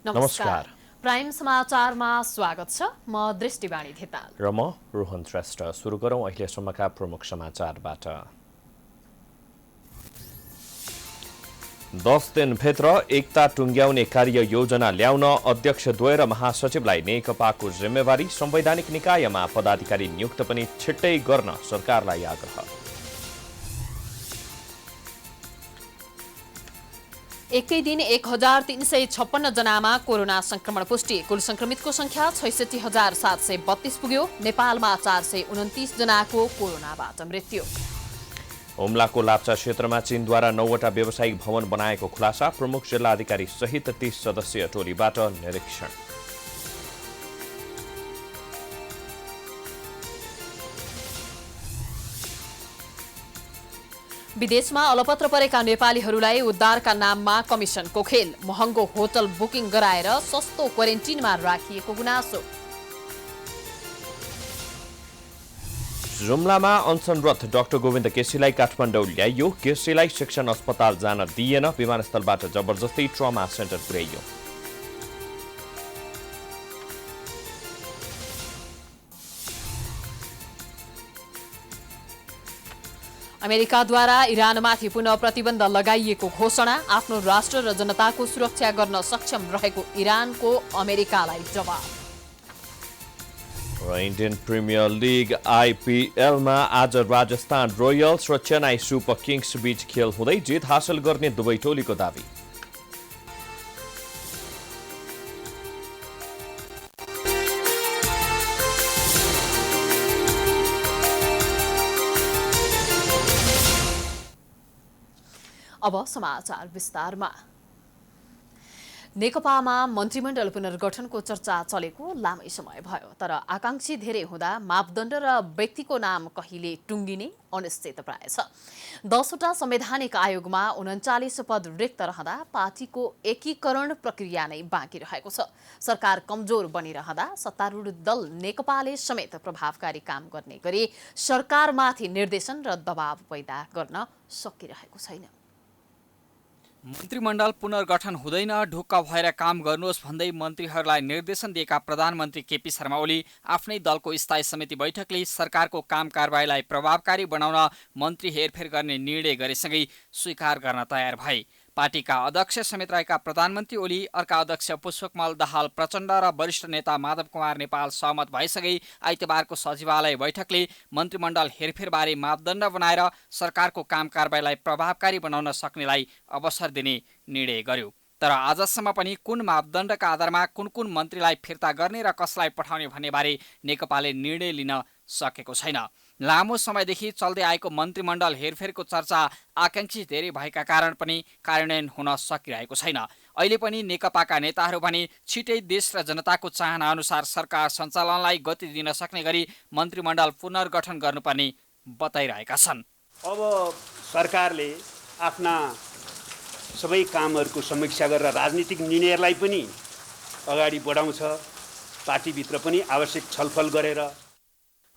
नमस्कार। प्राइम समाचारमा स्वागत छ। म दृष्टिवाणी धिताल र म रोहन श्रेष्ठ। सुरु गरौँ अहिलेसम्मका प्रमुख समाचारबाट। 10 दिनभित्र एकता टुङ्ग्याउने कार्य योजना ल्याउन अध्यक्षद्वय र महासचिवलाई नेकपाको जिम्मेवारी। संवैधानिक निकायमा पदाधिकारी नियुक्त पनि छिट्टै गर्न सरकारलाई आग्रह। एकै दिन 1356 जनामा कोरोना संक्रमण पुष्टि। कुल संक्रमितको संख्या 66732 पुग्यो। नेपालमा 429 जनाको कोरोनाबाट मृत्यु। हुम्लाको लाप्चा क्षेत्रमा चीनद्वारा 9वटा व्यावसायिक भवन बनाएको खुलासा। प्रमुख जिल्लाधिकारी सहित 30 सदस्यीय टोलीबाट निरीक्षण। विदेशमा अलपत्र परेका नेपालीहरूलाई उद्धारका नाममा कमिसनको खेल। महँगो होटल बुकिङ गराएर सस्तो क्वारेन्टिनमा राखिएको गुनासो। जुम्लामा अनसनरत डाक्टर गोविन्द केसीलाई काठमाडौँ ल्याइयो। केसीलाई शिक्षण अस्पताल जान दिएन। विमानस्थलबाट जबरजस्ती ट्रमा सेन्टर पुर्याइयो। अमेरिकाद्वारा इरानमाथि पुनः प्रतिबन्ध लगाइएको घोषणा। आफ्नो राष्ट्र र जनताको सुरक्षा गर्न सक्षम रहेको इरानको अमेरिकालाई जवाब। र इन्डियन प्रिमियर लिग आइपिएलमा आज राजस्थान रोयल्स र चेन्नई सुपर किङ्स बीच खेल हुँदै जित हासिल गर्ने दुवै टोलीको दावी। अब समाचार विस्तारमा। नेकपामा मन्त्रीमण्डल पुनर्गठनको चर्चा चलेको लामै समय भयो, तर आकांक्षी धेरै हुँदा मापदण्ड र व्यक्तिको नाम कहिले टुङ्गिने अनिश्चित प्राय छ। 10वटा संवैधानिक आयोगमा 39 पद रिक्त रहँदा पार्टीको एकीकरण प्रक्रिया नै बाँकी रहेको छ। सरकार कमजोर बनिरहँदा सत्तारूढ दल नेकपाले समेत प्रभावकारी काम गर्ने गरी सरकारमाथि निर्देशन र दबाव पैदा गर्न सकिरहेको छैन। मन्त्रीमण्डल पुनर्गठन हुँदैन, ढुक्क भएर काम गर्नुहोस् भन्दै मन्त्रीहरूलाई निर्देशन दिएका प्रधानमन्त्री केपी शर्मा ओली आफ्नै दलको स्थायी समिति बैठकले सरकारको काम कारबाहीलाई प्रभावकारी बनाउन मन्त्री हेरफेर गर्ने निर्णय गरेसँगै स्वीकार गर्न तयार भए। पार्टीका अध्यक्ष समेत रहेका प्रधानमन्त्री ओली, अर्का अध्यक्ष पुष्पकमल दाहाल प्रचण्ड र वरिष्ठ नेता माधव कुमार नेपाल सहमत भएसँगै आइतबारको सचिवालय बैठकले मन्त्रीमण्डल हेरफेरबारे मापदण्ड बनाएर सरकारको काम कारबाहीलाई प्रभावकारी बनाउन सक्नेलाई अवसर दिने निर्णय गर्यो। तर आजसम्म पनि कुन मापदण्डका आधारमा कुन कुन मन्त्रीलाई फिर्ता गर्ने र कसलाई पठाउने भन्नेबारे नेकपाले निर्णय लिन सकेको छैन। लामो समयदेखि चल्दै आएको मन्त्रीमण्डल हेरफेरको चर्चा आकांक्षी धेरै भएका कारण पनि कार्यान्वयन हुन सकिरहेको छैन। अहिले पनि नेकपाका नेताहरू भने छिटै देश र जनताको चाहना अनुसार सरकार सञ्चालनलाई गति दिन सक्ने गरी मन्त्रीमण्डल पुनर्गठन गर्नुपर्ने बताइरहेका छन्। अब सरकारले आफ्ना सबै कामहरूको समीक्षा गरेर राजनीतिक निर्णयहरूलाई पनि अगाडि बढाउँछ। पार्टीभित्र पनि आवश्यक छलफल गरेर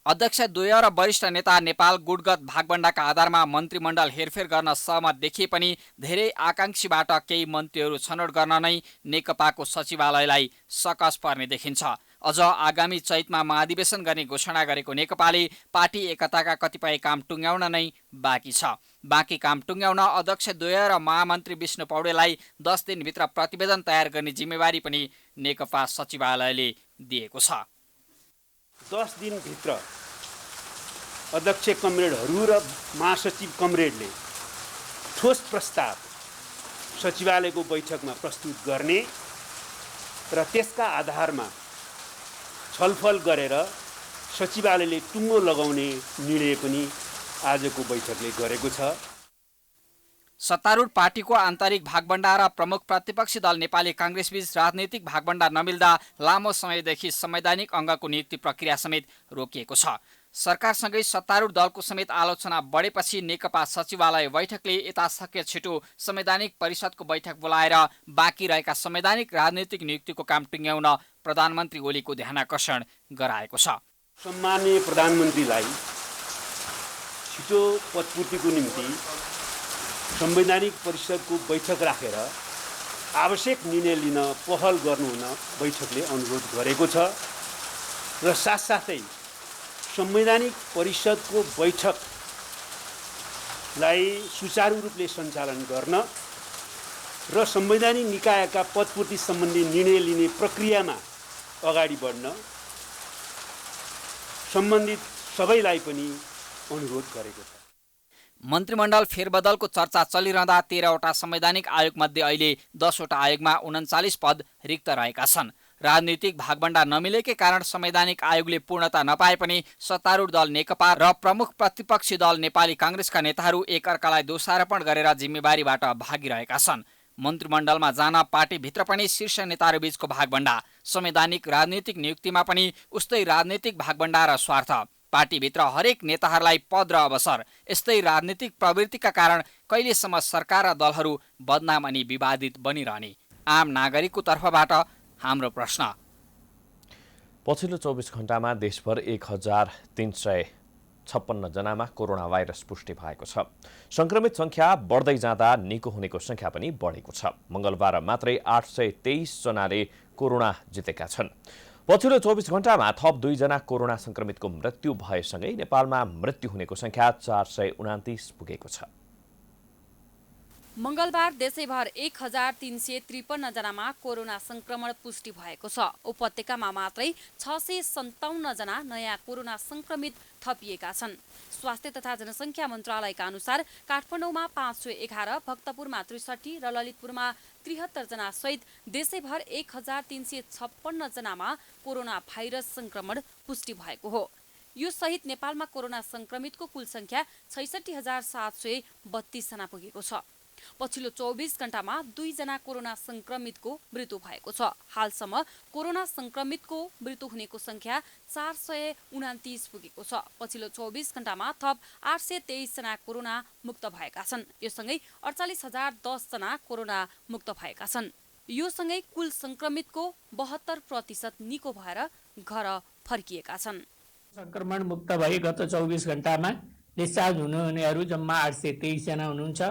अध्यक्षद्वय र वरिष्ठ नेता नेपाल गुटगत भागबण्डाका आधारमा मन्त्रीमण्डल हेरफेर गर्न सहमत देखिए पनि धेरै आकांक्षीबाट केही मन्त्रीहरू छनौट गर्न नै नेकपाको सचिवालयलाई सकस पर्ने देखिन्छ। अझ आगामी चैतमा महाधिवेशन गर्ने घोषणा गरेको नेकपाले पार्टी एकताका कतिपय काम टुङ्ग्याउन नै बाँकी छ। बाँकी काम टुङ्ग्याउन अध्यक्षद्वय र महामन्त्री विष्णु पौडेललाई 10 दिनभित्र प्रतिवेदन तयार गर्ने जिम्मेवारी पनि नेकपा सचिवालयले दिएको छ। 10 दिनभित्र अध्यक्ष कमरेडहरू र महासचिव कमरेडले ठोस प्रस्ताव सचिवालयको बैठकमा प्रस्तुत गर्ने र त्यसका आधारमा छलफल गरेर सचिवालयले टुङ्गो लगाउने निर्णय पनि आजको बैठकले गरेको छ। सत्तारूढ पार्टीको आन्तरिक भागबण्डा र प्रमुख प्रतिपक्षी दल नेपाली काङ्ग्रेसबीच राजनैतिक भागबण्डा नमिल्दा लामो समयदेखि संवैधानिक अङ्गको नियुक्ति प्रक्रिया समेत रोकिएको छ। सरकारसँगै सत्तारूढ दलको समेत आलोचना बढेपछि नेकपा सचिवालय बैठकले यथाशक्य छिटो संवैधानिक परिषदको बैठक बोलाएर बाँकी रहेका संवैधानिक राजनैतिक नियुक्तिको काम टुङ्ग्याउन प्रधानमन्त्री ओलीको ध्यानाकर्षण गराएको छ। सम्माननीय प्रधानमन्त्रीलाई छिटो पदपूर्तिको निम्ति संवैधानिक परिषदको बैठक राखेर आवश्यक निर्णय लिन पहल गर्नुहुन बैठकले अनुरोध गरेको छ र साथसाथै संवैधानिक परिषदको बैठकलाई सुचारू रूपले सञ्चालन गर्न र संवैधानिक निकायका पदपूर्ति सम्बन्धी निर्णय लिने प्रक्रियामा अगाडि बढ्न सम्बन्धित सबैलाई पनि अनुरोध गरेको छ। मन्त्रीमण्डल फेरबदलको चर्चा चलिरहँदा 13वटा संवैधानिक आयोगमध्ये अहिले 10वटा आयोगमा 39 पद रिक्त रहेका छन्। राजनीतिक भागभण्डा नमिलेकै कारण संवैधानिक आयोगले पूर्णता नपाए पनि सत्तारूढ दल नेकपा र प्रमुख प्रतिपक्षी दल नेपाली काङ्ग्रेसका नेताहरू एकअर्कालाई दोषारोपण गरेर जिम्मेवारीबाट भागिरहेका छन्। मन्त्रीमण्डलमा जान पार्टीभित्र पनि शीर्ष नेताहरूबीचको भागभण्डा, संवैधानिक राजनीतिक नियुक्तिमा पनि उस्तै राजनीतिक भागभण्डा र स्वार्थ, पार्टीभित्र हरेक नेताहरूलाई पद र अवसर, यस्तै राजनीतिक प्रवृत्तिका कारण कहिलेसम्म सरकार र दलहरू बदनाम अनि विवादित बनिरहने? आम नागरिकको तर्फबाट हाम्रो प्रश्न। पछिल्लो 24 घण्टामा देशभर 1356 जनामा कोरोना भाइरस पुष्टि भएको छ। संक्रमित संख्या बढ्दै जाँदा निको हुनेको संख्या पनि बढेको छ। मंगलबार मात्रै 823 जनाले कोरोना जितेका छन्। पछिल्लो 24 घण्टामा थप 2 जना कोरोना संक्रमितको मृत्यु भएसँगै नेपालमा मृत्यु हुनेको संख्या 429 पुगेको छ। मंगलबार देशैभर 1353 जनामा कोरोना संक्रमण पुष्टि भएको छ। उपत्यकामा मात्रै 657 जना नयाँ कोरोना संक्रमित थपिएका छन्। स्वास्थ्य तथा जनसङ्ख्या मन्त्रालयका अनुसार काठमाडौँमा 511, भक्तपुरमा 63 र ललितपुरमा 73 जना सहित देशैभर 1356 जनामा कोरोना भाइरस संक्रमण पुष्टि भएको हो। यो सहित नेपालमा कोरोना संक्रमितको कुल संख्या 66,732 जना पुगेको छ। पछिल्लो 24 घण्टामा 2 जना कोरोना संक्रमितको मृत्यु भएको छ। हालसम्म कोरोना संक्रमितको मृत्यु हुनेको संख्या 429 पुगेको छ। पछिल्लो 24 घण्टामा थप 823 जना कोरोना मुक्त भएका छन्। यो सँगै 48,010 जना कोरोना मुक्त भएका छन्। यो सँगै कुल संक्रमितको 72% निको भएर घर फर्किएका छन्। संक्रमण मुक्त भई गत 24 घण्टामा डिस्चार्ज हुनेहरू जम्मा 823 जना हुनुहुन्छ।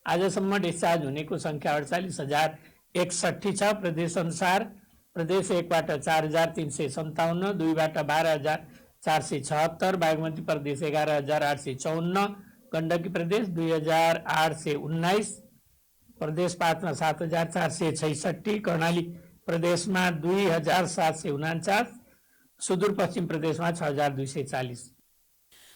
आजसम्म डिस्चार्ज हुनेको संख्या 48,061 छ। प्रदेश अनुसार प्रदेश 1 बाट 4,357, 2 बाट 12,476, बागमती प्रदेश 11,854, गण्डकी प्रदेश 2,819, प्रदेश 5 मा 7,466, कर्णाली प्रदेशमा 2,749, सुदूरपश्चिम प्रदेशमा 6,240।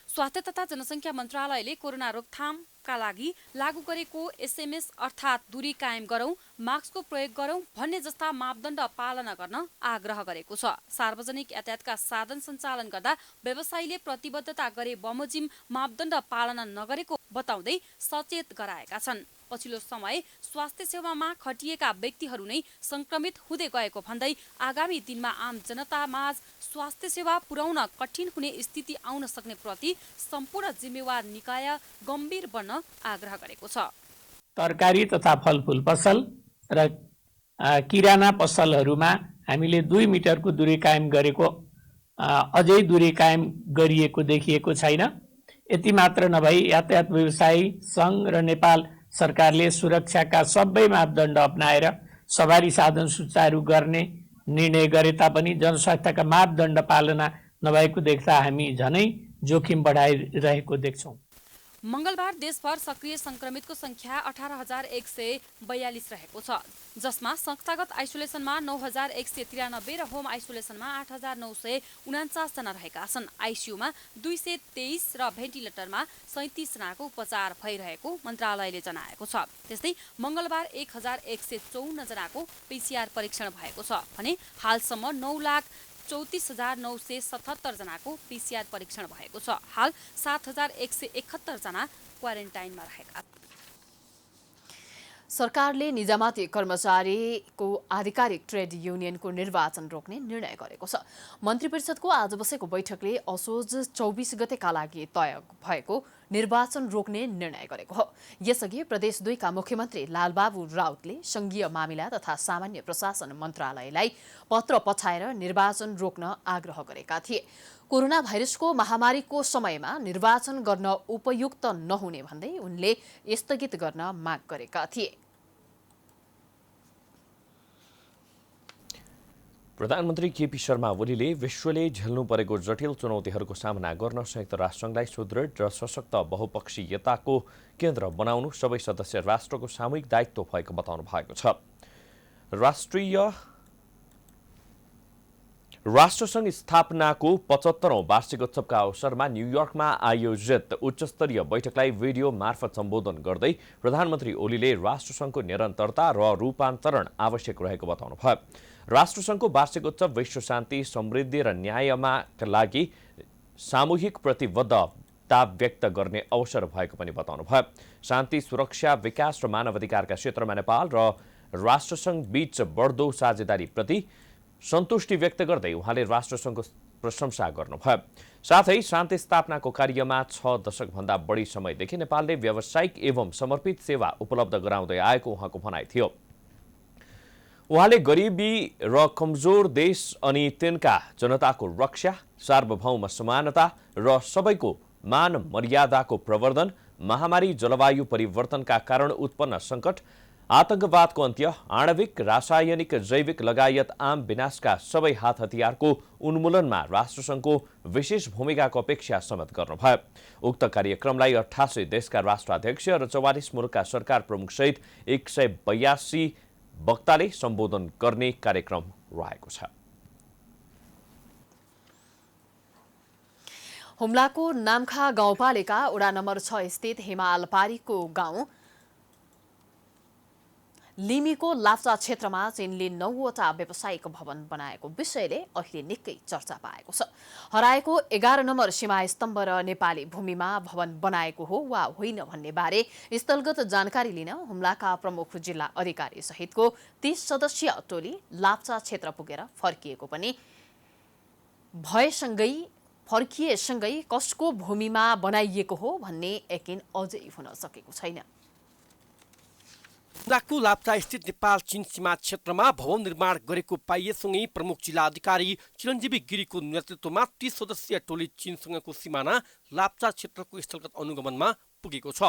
स्वास्थ्य तथा जनसङ्ख्या मन्त्रालयले कोरोना रोकथामका लागि लागू गरेको एसएमएस अर्थात् दूरी कायम गरौँ, मास्कको प्रयोग गरौँ भन्ने जस्ता मापदण्ड पालना गर्न आग्रह गरेको छ। सार्वजनिक यातायातका साधन सञ्चालन गर्दा व्यवसायीले प्रतिबद्धता गरे बमोजिम मापदण्ड पालना नगरेको बताउँदै सचेत गराएका छन्। पछिल्लो समय स्वास्थ्य सेवामा खटिएका व्यक्तिहरू नै संक्रमित हुँदै गएको भन्दै आगामी दिनमा आम जनतामाझ स्वास्थ्य सेवा पुर्याउन कठिन हुने स्थिति आउन सक्ने प्रति सम्पूर्ण जिम्मेवार निकाय गम्भीर बन्न आग्रह गरेको छ। तरकारी तथा फलफुल पसल र किराना पसलहरूमा हामीले 2 मिटरको दूरी कायम गरेको अझै दूरी कायम गरिएको देखिएको छैन। यति मात्र नभई यातायात व्यवसायी सङ्घ र नेपाल सरकारले सुरक्षाका सबै मापदण्ड अपनाएर सवारी साधन सुचारू गर्ने निर्णय गरे तापनि जनस्वास्थ्यका मापदण्ड पालना नभएको देख्दा हामी झनै जोखिम बढाइरहेको देख्छौँ। मंगलबार देशभर सक्रिय संक्रमितको संख्या 18,142 रहेको छ, जसमा संस्थागत आइसोलेसनमा 9,193 र होम आइसोलेसनमा 8,949 जना रहेका छन्। आइसियुमा 223 र भेन्टिलेटरमा 37 जनाको उपचार भइरहेको मन्त्रालयले जनाएको छ। त्यस्तै मंगलबार 1,154 जनाको पीसीआर परीक्षण भएको छ भने हालसम्म 9,34,977 जनाको पीसीआर परीक्षण भएको छ। हाल 7,171 जना क्वारेन्टाइनमा रहेका छन्। सरकारले निजामती कर्मचारीको आधिकारिक ट्रेड युनियनको निर्वाचन रोक्ने निर्णय गरेको छ। मन्त्री परिषदको आज बसेको बैठकले असोज 24 गतेका लागि तय भएको निर्वाचन रोक्ने निर्णय गरेको हो। यसअघि प्रदेश 2 का मुख्यमन्त्री लालबाबु राउतले संघीय मामिला तथा सामान्य प्रशासन मन्त्रालयलाई पत्र पठाएर निर्वाचन रोक्न आग्रह गरेका थिए। कोरोना भाइरसको महामारीको समयमा निर्वाचन गर्न उपयुक्त नहुने भन्दै उनले स्थगित गर्न माग गरेका थिए। प्रधानमन्त्री केपी शर्मा ओलीले विश्वले झेल्नु परेको जटिल चुनौतीहरूको सामना गर्न संयुक्त राष्ट्रसङ्घलाई सुदृढ र सशक्त बहुपक्षीयताको केन्द्र बनाउनु सबै सदस्य राष्ट्रको सामूहिक दायित्व भएको बताउनु भएको छ। राष्ट्रसङ्घ स्थापनाको 75औं वार्षिक उत्सवका अवसरमा न्युयोर्कमा आयोजित उच्चस्तरीय बैठकलाई भिडियो मार्फत सम्बोधन गर्दै प्रधानमन्त्री ओलीले राष्ट्रसङ्घको निरन्तरता र रूपान्तरण आवश्यक रहेको बताउनुभयो। राष्ट्रसङ्घको वार्षिक उत्सव विश्व शान्ति, समृद्धि र न्यायमा लागि सामूहिक प्रतिबद्धता व्यक्त गर्ने अवसर भएको पनि बताउनुभयो। शान्ति, सुरक्षा, विकास र मानवाधिकारका क्षेत्रमा नेपाल र राष्ट्रसङ्घ बीच बढ्दो साझेदारीप्रति सन्तुष्टि व्यक्त गर्दै उहाँले राष्ट्रसङ्घको प्रशंसा गर्नुभयो। साथै शान्ति स्थापनाको कार्यमा 6 दशकभन्दा बढी समयदेखि नेपालले व्यावसायिक एवं समर्पित सेवा उपलब्ध गराउँदै आएको उहाँको भनाइ थियो। उहाँले गरिबी र कमजोर देश अनि तिनका जनताको रक्षा, सार्वभौम समानता र सबैको मान मर्यादाको प्रवर्धन, महामारी, जलवायु परिवर्तनका कारण उत्पन्न सङ्कट, आतंकवादको अन्त्य, आणविक, रासायनिक, जैविक लगायत आम विनाशका सबै हात हतियारको उन्मूलनमा राष्ट्रसङ्घको विशेष भूमिकाको अपेक्षा समेत गर्नुभयो। उक्त कार्यक्रमलाई 88 देशका राष्ट्राध्यक्ष र 44 मुलुकका सरकार प्रमुखसहित 182 वक्ताले सम्बोधन गर्ने कार्यक्रम रहेको छ। हुम्लाको नाम्खा गाउँपालिका वडा नम्बर 6 स्थित हिमालपारीको गाउँ लिमीको लाप्चा क्षेत्रमा चीनले 9वटा व्यावसायिक भवन बनाएको विषयले अहिले निकै चर्चा पाएको छ। हराएको 11 नम्बर सीमा स्तम्भ र नेपाली भूमिमा भवन बनाएको हो वा होइन भन्ने बारे स्थलगत जानकारी लिन हुम्लाका प्रमुख जिल्ला अधिकारी सहितको 30 सदस्यीय टोली लाप्चा क्षेत्र पुगेर फर्किएसँगै कसको भूमिमा बनाइएको हो भन्ने यकिन अझै हुन सकेको छैन। हुम्लाको लाप्चा स्थित नेपाल चीन सीमा क्षेत्रमा भवन निर्माण गरेको पाइएसँगै प्रमुख जिल्ला अधिकारी चिरञ्जीवी गिरीको नेतृत्वमा 30 सदस्यीय टोली चीनसँगको सिमाना लाप्चा क्षेत्रको स्थलगत अनुगमनमा पुगेको छ।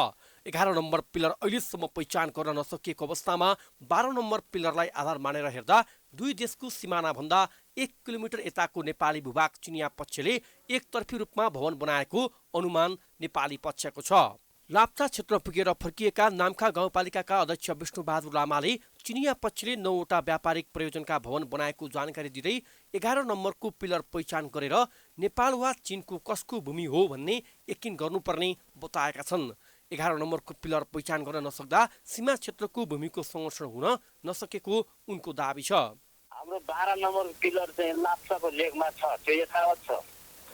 11 नम्बर पिलर अहिलेसम्म पहिचान गर्न नसकिएको अवस्थामा 12 नम्बर पिलरलाई आधार मानेर हेर्दा दुई देशको सिमाना भन्दा 1 किलोमिटर यताको नेपाली भूभाग चिनिया पक्षले एकतर्फी रूपमा भवन बनाएको अनुमान नेपाली पक्षको छ। लाप्चा क्षेत्र पुगेर फर्किएका नाम्खा गाउँपालिकाका अध्यक्ष विष्णुबहादुर लामाले चिनिया पक्षले 9वटा व्यापारिक प्रयोजनका भवन बनाएको जानकारी दिँदै 11 नम्बरको पिलर पहिचान गरेर नेपाल वा चीनको कसको भूमि हो भन्ने यकिन गर्नुपर्ने बताएका छन्। 11 नम्बरको पिलर पहिचान गर्न नसक्दा सीमा क्षेत्रको भूमिको संरक्षण हुन नसकेको उनको दाबी छ। हाम्रो 12 नम्बर पिलर चाहिँ लाप्चाको लेखमा छ, त्यो यथावत छ।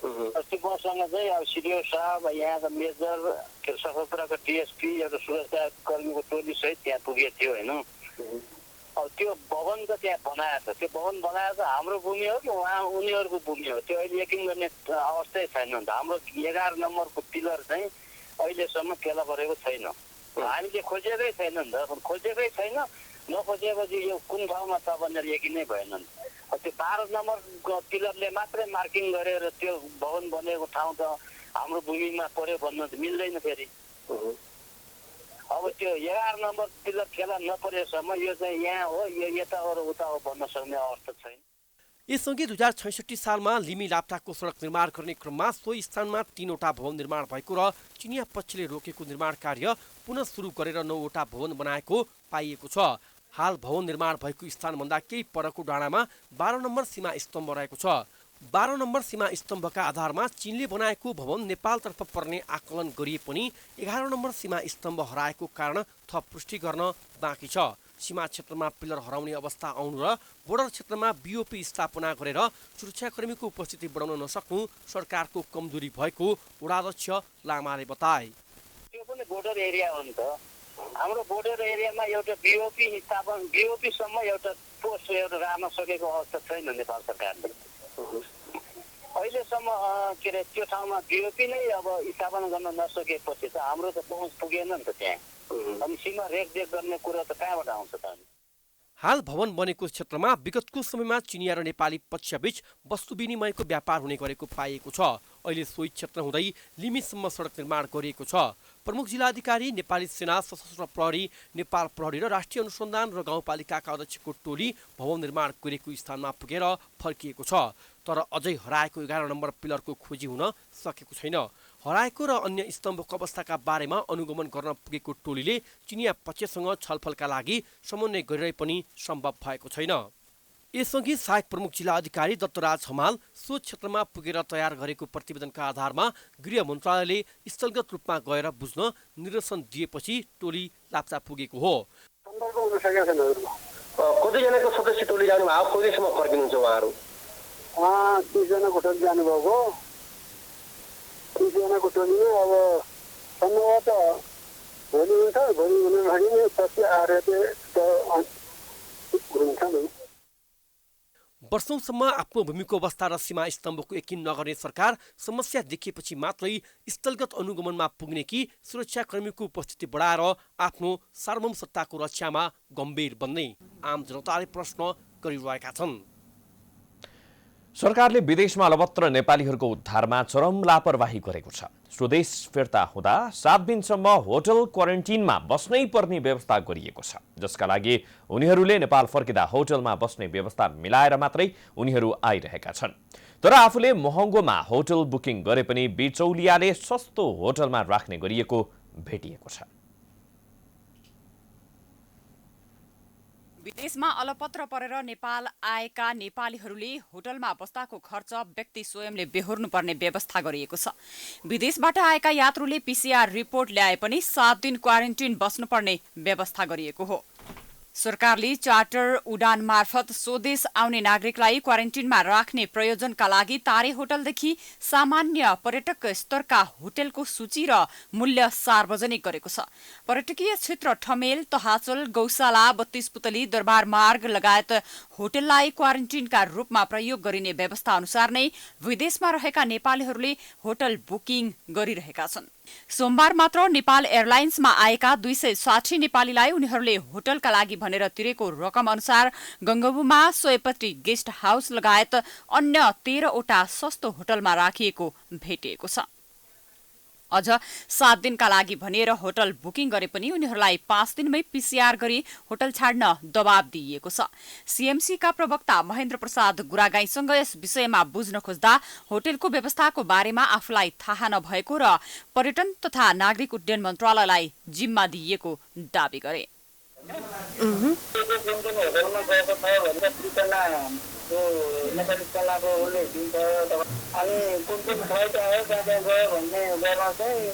अस्ति मसँग चाहिँ अब सिडिओ साहब, यहाँका मेजर, सशस्त्रका डिएसपी, एउटा सुरक्षा कर्मीको टोली सहित त्यहाँ पुगेको थियो होइन। अब त्यो भवन त त्यहाँ बनाएको छ, त्यो भवन बनाएको त हाम्रो भूमि हो कि उनीहरूको भूमि हो त्यो अहिले यकिन गर्ने अवस्थै छैन। हाम्रो 11 नम्बरको पिलर चाहिँ अहिलेसम्म फेला परेको छैन। हामीले खोजेकै छैन नि त, खोजेकै छैन। नखोजेपछि यो कुन ठाउँमा छ भनेर यकिन नै भएन नि। त्यो 12 नम्बर पिलरले मात्रै मार्किङ गरेर त्यो भवन बनेको ठाउँ त हाम्रो भूमिमा पर्यो भन्न त मिल्दैन फेरि। अब त्यो 11 नम्बर पिलर फेला नपरेसम्म यो चाहिँ यहाँ हो, यो यता हो र उता हो भन्न सक्ने अवस्था छैन। यससँगै 2066 सालमा लिमी लाप्चाको सडक निर्माण गर्ने क्रममा सो स्थानमा 3वटा भवन निर्माण भएको र चिनिया पक्षले रोकेको निर्माण कार्य पुनः सुरु गरेर 9वटा भवन बनाएको पाइएको छ। हाल भवन निर्माण भएको स्थानभन्दा केही परको डाँडामा 12 नम्बर सीमा स्तम्भ रहेको छ। 12 नम्बर सीमा स्तम्भका आधारमा चीनले बनाएको भवन नेपालतर्फ पर्ने आकलन गरिए पनि 11 नम्बर सीमा स्तम्भ हराएको कारण थप पुष्टि गर्न बाँकी छ। सीमा क्षेत्रमा पिलर हराउने अवस्था आउनु र बोर्डर क्षेत्रमा बीओपी स्थापना गरेर सुरक्षाकर्मीको उपस्थिति बढाउन नसक्नु सरकारको कमजोरी भएको वडाध्यक्ष लामाले बताए। त्यो पनि बोर्डर एरिया हो नि त। हाम्रो बोर्डर एरियामा एउटा बीओपीसम्म एउटा पोस्ट एउटा राख्न सकेको अवस्था छैन नेपाल सरकारले। अहिलेसम्म के अरे त्यो ठाउँमा बीओपी नै अब स्थापना गर्न नसकेपछि त हाम्रो त पहुँच पुगेन नि त त्यहाँ। अनि सीमा रेखदेख गर्ने कुरा त कहाँबाट आउँछ त? हाल भवन बनेको क्षेत्रमा विगतको समयमा चिनिया र नेपाली पक्षबीच वस्तु विनिमयको व्यापार हुने गरेको पाइएको छ। अहिले सोही क्षेत्र हुँदै लिमीसम्म सडक निर्माण गरिएको छ। प्रमुख जिल्लाधिकारी, नेपाली सेना, सशस्त्र प्रहरी, नेपाल प्रहरी र राष्ट्रिय अनुसन्धान र गाउँपालिकाका अध्यक्षको टोली भवन निर्माण गरेको स्थानमा पुगेर फर्किएको छ। तर अझै हराएको 11 नम्बर पिलरको खोजी हुन सकेको छैन। हराएको र अन्य स्तम्भको अवस्थाका बारेमा अनुगमन गर्न पुगेको टोलीले चिनिया पक्षसँग छलफलका लागि समन्वय गरिरहे पनि सम्भव भएको छैन। यसअघि सहायक प्रमुख जिल्ला अधिकारी दत्तराज हमाल सो क्षेत्रमा पुगेर तयार गरेको प्रतिवेदनका आधारमा गृह मन्त्रालयले स्थलगत रूपमा गएर बुझ्न निर्देशन दिएपछि टोली लाप्चा पुगेको हो। कतिजनाको सदस्य टोली जानु भएको, कहिलेसम्म फर्किनुहुन्छ उहाँहरू? 30 जनाको टोली जानुभएको। 30 जनाको टोलीमा अब सम्भवतः भोलि हुन्छ, भोलि हुने भने पछि आएर हुन्छ नि। वर्षौंसम्म आफ्नो भूमिको अवस्था र सीमा स्तम्भको यकिन नगर्ने सरकार समस्या देखिएपछि मात्रै स्थलगत अनुगमनमा पुग्ने कि सुरक्षाकर्मीको उपस्थिति बढाएर आफ्नो सार्वभौम सत्ताको रक्षामा गम्भीर बन्ने आम जनताले प्रश्न गरिरहेका छन्। सरकारले विदेशमा अलपत्र नेपालीहरूको उद्धारमा चरम लापरवाही गरेको छ। स्वदेश फिर्ता हुँदा 7 दिनसम्म होटल क्वारेन्टिनमा बस्नै पर्ने व्यवस्था गरिएको छ, जसका लागि उनीहरूले नेपाल फर्किँदा होटलमा बस्ने व्यवस्था मिलाएर मात्रै उनीहरू आइरहेका छन्। तर आफूले महँगोमा होटल बुकिङ गरे पनि बिचौलियाले सस्तो होटलमा राख्ने गरिएको भेटिएको छ। विदेशमा अलपत्र परेर नेपाल आएका नेपालीहरूले होटलमा बस्दाको खर्च व्यक्ति स्वयंले बेहोर्नुपर्ने व्यवस्था गरिएको छ। विदेशबाट आएका यात्रुले PCR रिपोर्ट ल्याए पनि 7 दिन क्वारेन्टिन बस्नुपर्ने व्यवस्था गरिएको हो। सरकारले चार्टर उडान मार्फत स्वदेश आउने नागरिकलाई क्वारेन्टिनमा राख्ने प्रयोजनका लागि तारे होटलदेखि सामान्य पर्यटक स्तरका होटलको सूची र मूल्य सार्वजनिक गरेको छ। पर्यटकीय क्षेत्र ठमेल, तहाचल, गौशाला, 32 पुतली, दरबार मार्ग लगायत होटललाई क्वारेन्टिनका रूपमा प्रयोग गरिने व्यवस्था अनुसार नै विदेशमा रहेका नेपालीहरूले होटल बुकिङ गरिरहेका छन्। सोमबार मात्र नेपाल एयरलाइन्समा आएका 260 नेपालीलाई उनीहरूले होटलका लागि भनेर तिरेको रकम अनुसार गंगबुमा, सोयपत्री गेस्ट हाउस लगायत अन्य 13वटा सस्तो होटलमा राखिएको भेटिएको छ। अझ 7 दिनका लागि भनेर होटल बुकिङ गरे पनि उनीहरूलाई 5 दिनमै PCR गरी होटल छाड्न दबाब दिइएको छ। CMC का प्रवक्ता महेन्द्र प्रसाद गुरागाईसँग यस विषयमा बुझ्न खोज्दा होटलको व्यवस्थाको बारेमा आफूलाई थाहा नभएको र पर्यटन तथा नागरिक उड्डयन मन्त्रालयलाई जिम्मा दिइएको दावी गरे। नेपाली कलाको उसले दिन्छ अनि कुन फ्लाइट आयो कहाँ कहाँ गयो भन्ने गर्न चाहिँ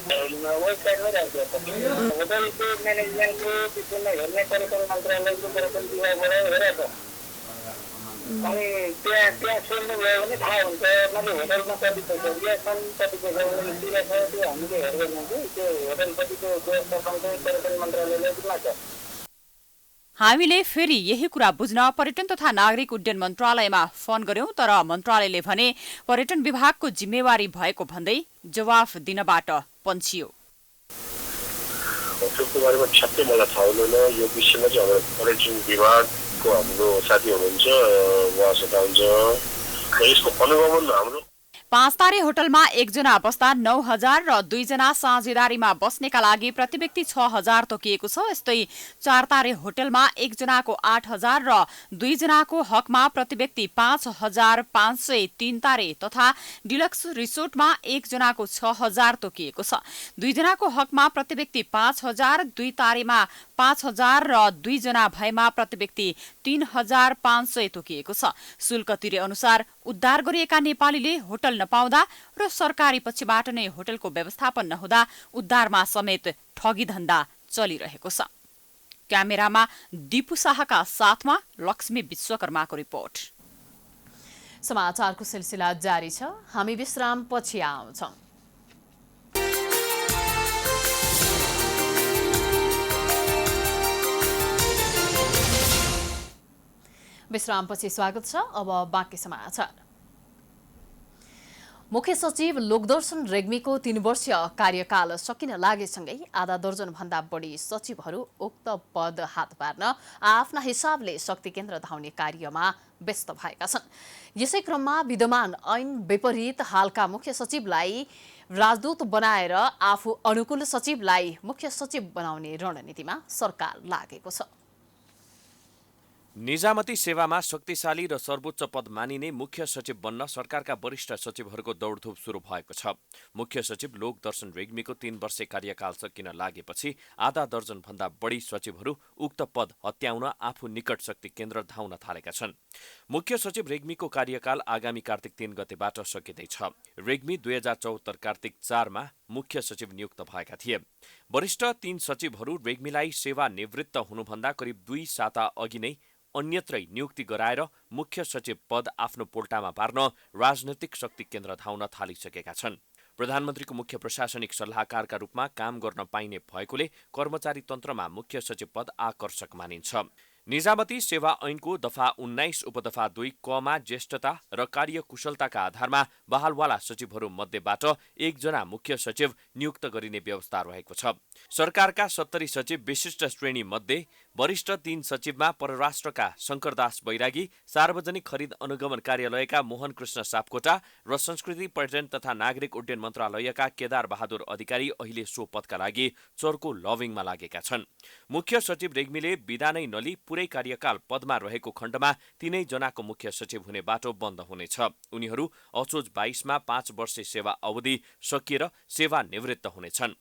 वेबसाइटमै राखिएको छ। होटलको म्यानेजमेन्टको त्यसमा हेर्ने पर्यटन मन्त्रालयको पर्यटन विभागबाट हेरेको छ। अनि त्यहाँ सोध्नुभयो भने थाहा हुन्छ मतलब होटलमा कति पैसा रियासन कति पैसा तिरेको छ, त्यो हामीले हेर्दैनौँ कि त्यो होटल कतिको व्यवस्थापन चाहिँ पर्यटन मन्त्रालयले दिन्छ। हामीले फेरि यही कुरा बुझ्न पर्यटन तथा नागरिक उड्डयन मन्त्रालयमा फोन गर्यौं, तर मन्त्रालयले भने पर्यटन विभागको जिम्मेवारी भएको भन्दै जवाफ दिनबाट पन्छियो। होटलको बारेमा ठ्याक्कै मलाई थाहा हुँदैन। यो विषयमा चाहिँ हाम्रो पर्यटन विभागको हाम्रो साथी हुनुहुन्छ, उहाँसँग हुन्छ र यसको अनुगमन हाम्रो 5 तारे होटलमा 1 जना बस्दा 9,000 र 2 जना साझेदारीमा बस्नेका लागि प्रति व्यक्ति 6,000 तोकिएको छ। यस्तै 4 तारे होटलमा 1 जनाको 8,000 र 2 जनाको हकमा प्रति व्यक्ति 5,500, 3 तारे तथा डिलक्स रिसोर्टमा 1 जनाको 6,000 तोकिएको छ। 2 जनाको हकमा प्रति व्यक्ति 5,000, 2 तारेमा 5,000 र 2 जना भएमा प्रति व्यक्ति 3,500 तोकिएको छ। शुल्क तिरे अनुसार उद्धार गरिएका नेपालीले होटल नपाउँदा र सरकारी पक्षबाट नै होटलको व्यवस्थापन नहुँदा उद्धारमा समेत ठगी धन्दा चलिरहेको छ। क्यामेरामा दीपु शाहका साथमा लक्ष्मी विश्वकर्माको रिपोर्ट। समाचारको सिलसिला जारी छ, हामी विश्राम पछि आउँछौं। विश्रामपछि स्वागत छ। अब बाँकी समाचार। मुख्य सचिव लोकदर्शन रेग्मीको 3 वर्षीय कार्यकाल सकिन लागेसँगै आधा दर्जन भन्दा बढी सचिवहरू उक्त पद हात पार्न आफ्ना हिसाबले शक्ति केन्द्र धाउने कार्यमा व्यस्त भएका छन्। यसै क्रममा विद्यमान ऐन विपरीत हालका मुख्य सचिवलाई राजदूत बनाएर आफू अनुकूल सचिवलाई मुख्य सचिव बनाउने रणनीतिमा सरकार लागेको छ। निजामती सेवामा शक्तिशाली र सर्वोच्च पद मानिने मुख्य सचिव बन्न सरकारका वरिष्ठ सचिवहरूको दौडधुप सुरु भएको छ। मुख्य सचिव लोकदर्शन रेग्मीको 3 वर्षे कार्यकाल सकिन लागेपछि आधा दर्जनभन्दा बढी सचिवहरू उक्त पद हत्याउन आफू निकट शक्ति केन्द्र धाउन थालेका छन्। मुख्य सचिव रेग्मीको कार्यकाल आगामी कार्तिक 3 गतेबाट सकिँदैछ। रेग्मी 2074 कार्तिक 4 मा मुख्य सचिव नियुक्त भएका थिए। वरिष्ठ 3 सचिवहरू रेग्मीलाई सेवानिवृत्त हुनुभन्दा करिब 2 साता अघि नै अन्यत्रै नियुक्ति गराएर मुख्य सचिव पद आफ्नो पोल्टामा पार्न राजनैतिक शक्ति केन्द्र धाउन थालिसकेका छन्। प्रधानमन्त्रीको मुख्य प्रशासनिक सल्लाहकारका रूपमा काम गर्न पाइने भएकोले कर्मचारी तन्त्रमा मुख्य सचिव पद आकर्षक मानिन्छ। निजामती सेवा ऐनको दफा 19 उपदफा 2 क मा ज्येष्ठता र कार्यकुशलताका आधारमा बहालवाला सचिवहरू मध्येबाट 1 जना मुख्य सचिव नियुक्त गरिने व्यवस्था रहेको छ। सरकारका 70 सचिव विशिष्ट श्रेणी मध्ये वरिष्ठ 3 सचिवमा परराष्ट्रका शंकरदास बैरागी, सार्वजनिक खरिद अनुगमन कार्यालयका मोहन कृष्ण सापकोटा र संस्कृति पर्यटन तथा नागरिक उड्डयन मन्त्रालयका केदार बहादुर अधिकारी अहिले सो पदका लागि चर्को लभिङमा लागेका छन्। मुख्य सचिव रेग्मीले बिदा नै नली पुरै कार्यकाल पदमा रहेको खण्डमा 3 जनाको मुख्य सचिव हुने बाटो बन्द हुनेछ। उनीहरू असोज 22 मा 5 वर्षे सेवा अवधि सकिएर सेवानिवृत्त हुनेछन्।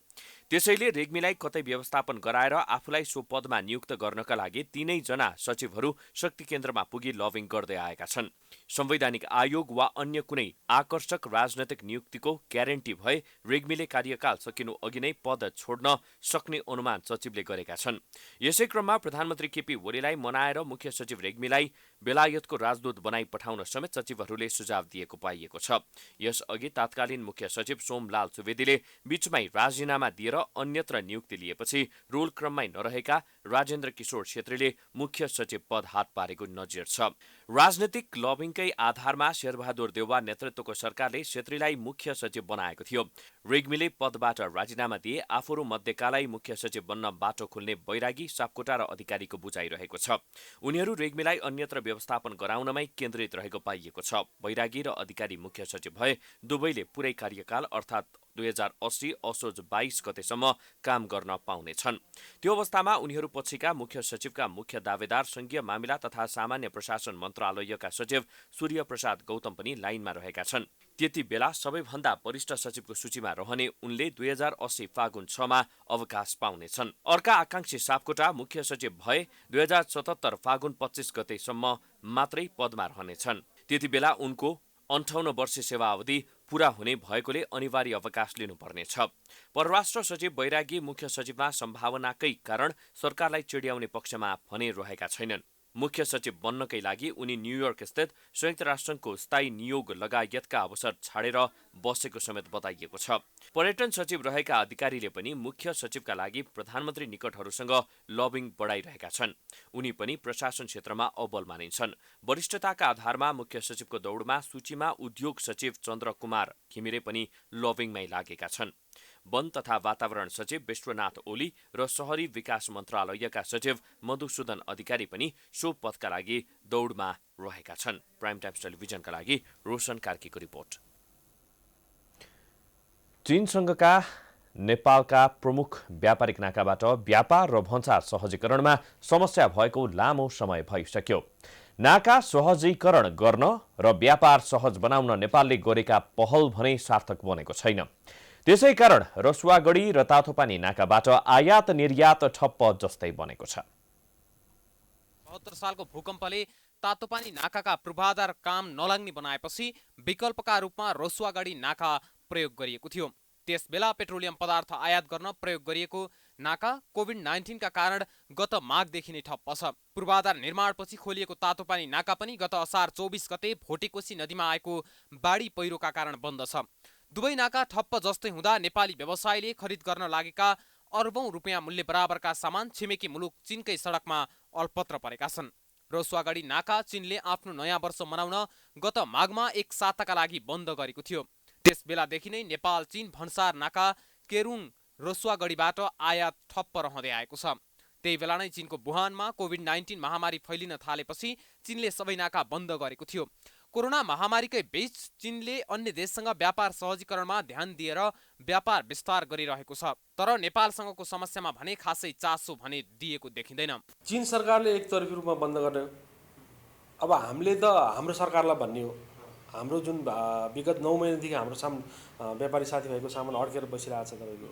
त्यसैले रेग्मीलाई कतै व्यवस्थापन गराएर आफूलाई सो पदमा नियुक्त गर्नका लागि 3 जना सचिवहरू शक्ति केन्द्रमा पुगी लभिङ गर्दै आएका छन्। संवैधानिक आयोग वा अन्य कुनै आकर्षक राजनैतिक नियुक्तिको ग्यारेन्टी भए रेग्मीले कार्यकाल सकिनु अघि नै पद छोड्न सक्ने अनुमान सचिवले गरेका छन्। यसै क्रममा प्रधानमन्त्री केपी ओलीलाई मनाएर मुख्य सचिव रेग्मीलाई बेलायतको राजदूत बनाई पठाउन समेत सचिवहरूले सुझाव दिएको पाइएको छ। यसअघि तत्कालीन मुख्य सचिव सोमलाल सुवेदीले बीचमै राजीनामा दिएर अन्यत्र नियुक्ति लिएपछि रोल क्रममै नरहेका राजेन्द्र किशोर छेत्रीले मुख्य सचिव पद हात पारेको नजिर छ। राजनीतिक लबिङकै आधारमा शेरबहादुर देउवा नेतृत्वको सरकारले छेत्रीलाई मुख्य सचिव बनाएको थियो। रेग्मीले पदबाट राजीनामा दिए आफूहरू मध्यकालाई मुख्य सचिव बन्न बाटो खोल्ने बैरागी, सापकोटा र अधिकारीको बुझाइरहेको छ। उनीहरू रेग्मीलाई अन्यत्र व्यवस्थापन गराउनमै केन्द्रित रहेको पाइएको छ। बैरागी र अधिकारी मुख्य सचिव भए दुवैले पुरै कार्यकाल अर्थात् 2080 असोज 22 गतेसम्म काम गर्न पाउनेछन्। त्यो अवस्थामा उनीहरू पछिका मुख्य सचिवका मुख्य दावेदार संघीय मामिला तथा सामान्य प्रशासन मन्त्रालयका सचिव सूर्य प्रसाद गौतम पनि लाइनमा रहेका छन्। त्यति बेला सबैभन्दा वरिष्ठ सचिवको सूचीमा रहने उनले 2080 फागुन 6 मा अवकाश पाउनेछन्। अर्का आकांक्षी सापकोटा मुख्य सचिव भए 2077 फागुन 25 गतेसम्म मात्रै पदमा रहनेछन्। त्यति बेला उनको 58 वर्षे सेवा अवधि पूरा हुने भएकोले अनिवार्य अवकाश लिनुपर्नेछ। परराष्ट्र सचिव बैरागी मुख्य सचिवमा सम्भावनाकै कारण सरकारलाई चिड्याउने पक्षमा भने रहेका छैनन्। मुख्य सचिव बन्नकै लागि उनी न्युयोर्क स्थित संयुक्त राष्ट्रसङ्घको स्थायी नियोग लगायतका अवसर छाडेर बसेको समेत बताइएको छ। पर्यटन सचिव रहेका अधिकारीले पनि मुख्य सचिवका लागि प्रधानमन्त्री निकटहरूसँग लबिङ बढाइरहेका छन्। उनी पनि प्रशासन क्षेत्रमा अब्बल मानिन्छन्। वरिष्ठताका आधारमा मुख्य सचिवको दौडमा सूचीमा उद्योग सचिव चन्द्र कुमार घिमिरे पनि लबिङमै लागेका छन्। वन तथा वातावरण सचिव विश्वनाथ ओली र शहरी विकास मन्त्रालयका सचिव मधुसूदन अधिकारी पनि सो पदका लागि दौडमा रहेका छन्। प्राइम टाइम्स टेलिभिजनका लागि रोशन कार्कीको रिपोर्ट। चीनसँगका नेपालका प्रमुख व्यापारिक नाकाबाट व्यापार र भन्सार सहजीकरणमा समस्या भएको लामो समय भइसक्यो। नाका सहजीकरण गर्न र व्यापार सहज बनाउन नेपालले गरेका पहल भने सार्थक बनेको छैन। त्यसै कारण रसुवागढी र तातोपानी नाकाबाट आयात निर्यात ठप्प जस्तै बनेको छ। 72 सालको भूकम्पले तातोपानी नाकाका पूर्वाधार काम नलाग्ने बनाएपछि विकल्पका रूपमा रसुवागढी नाका प्रयोग गरिएको थियो। त्यसबेला पेट्रोलियम पदार्थ आयात गर्न प्रयोग गरिएको नाका कोभिड-19 का कारण गत माघदेखि नै ठप्प छ। पूर्वाधार निर्माणपछि खोलिएको तातोपानी नाका पनि गत असार 24 गते भोटेकोशी नदीमा आएको बाढी पहिरोका कारण बन्द छ। दुवै नाका ठप्प जस्तै हुँदा नेपाली व्यवसायीले खरिद गर्न लागेका अर्बौं रुपियाँ मूल्य बराबरका सामान छिमेकी मुलुक चीनकै सडकमा अल्पत्र परेका छन्। रसुवागढी नाका चीनले आफ्नो नयाँ वर्ष मनाउन गत माघमा 1 साताका लागि बन्द गरेको थियो। त्यसबेलादेखि नै नेपाल चीन भन्सार नाका केरुङ रसुवागढीबाट आयात ठप्प रहँदै आएको छ। त्यही बेला नै चीनको वुहानमा कोभिड-19 महामारी फैलिन थालेपछि चीनले सबै नाका बन्द गरेको थियो। कोरोना महामारीकै बीच चीनले अन्य देशसँग व्यापार सहजीकरणमा ध्यान दिएर व्यापार विस्तार गरिरहेको छ। तर नेपालसँगको समस्यामा भने खासै चासो भने दिएको देखिँदैन। चीन सरकारले एकतर्फी रूपमा बन्द गर्यो। अब हामीले त हाम्रो सरकारलाई भन्ने हो, हाम्रो जुन विगत 9 महिनादेखि हाम्रो व्यापारी साथीभाइको सामान अड्केर बसिरहेको छ तपाईँको,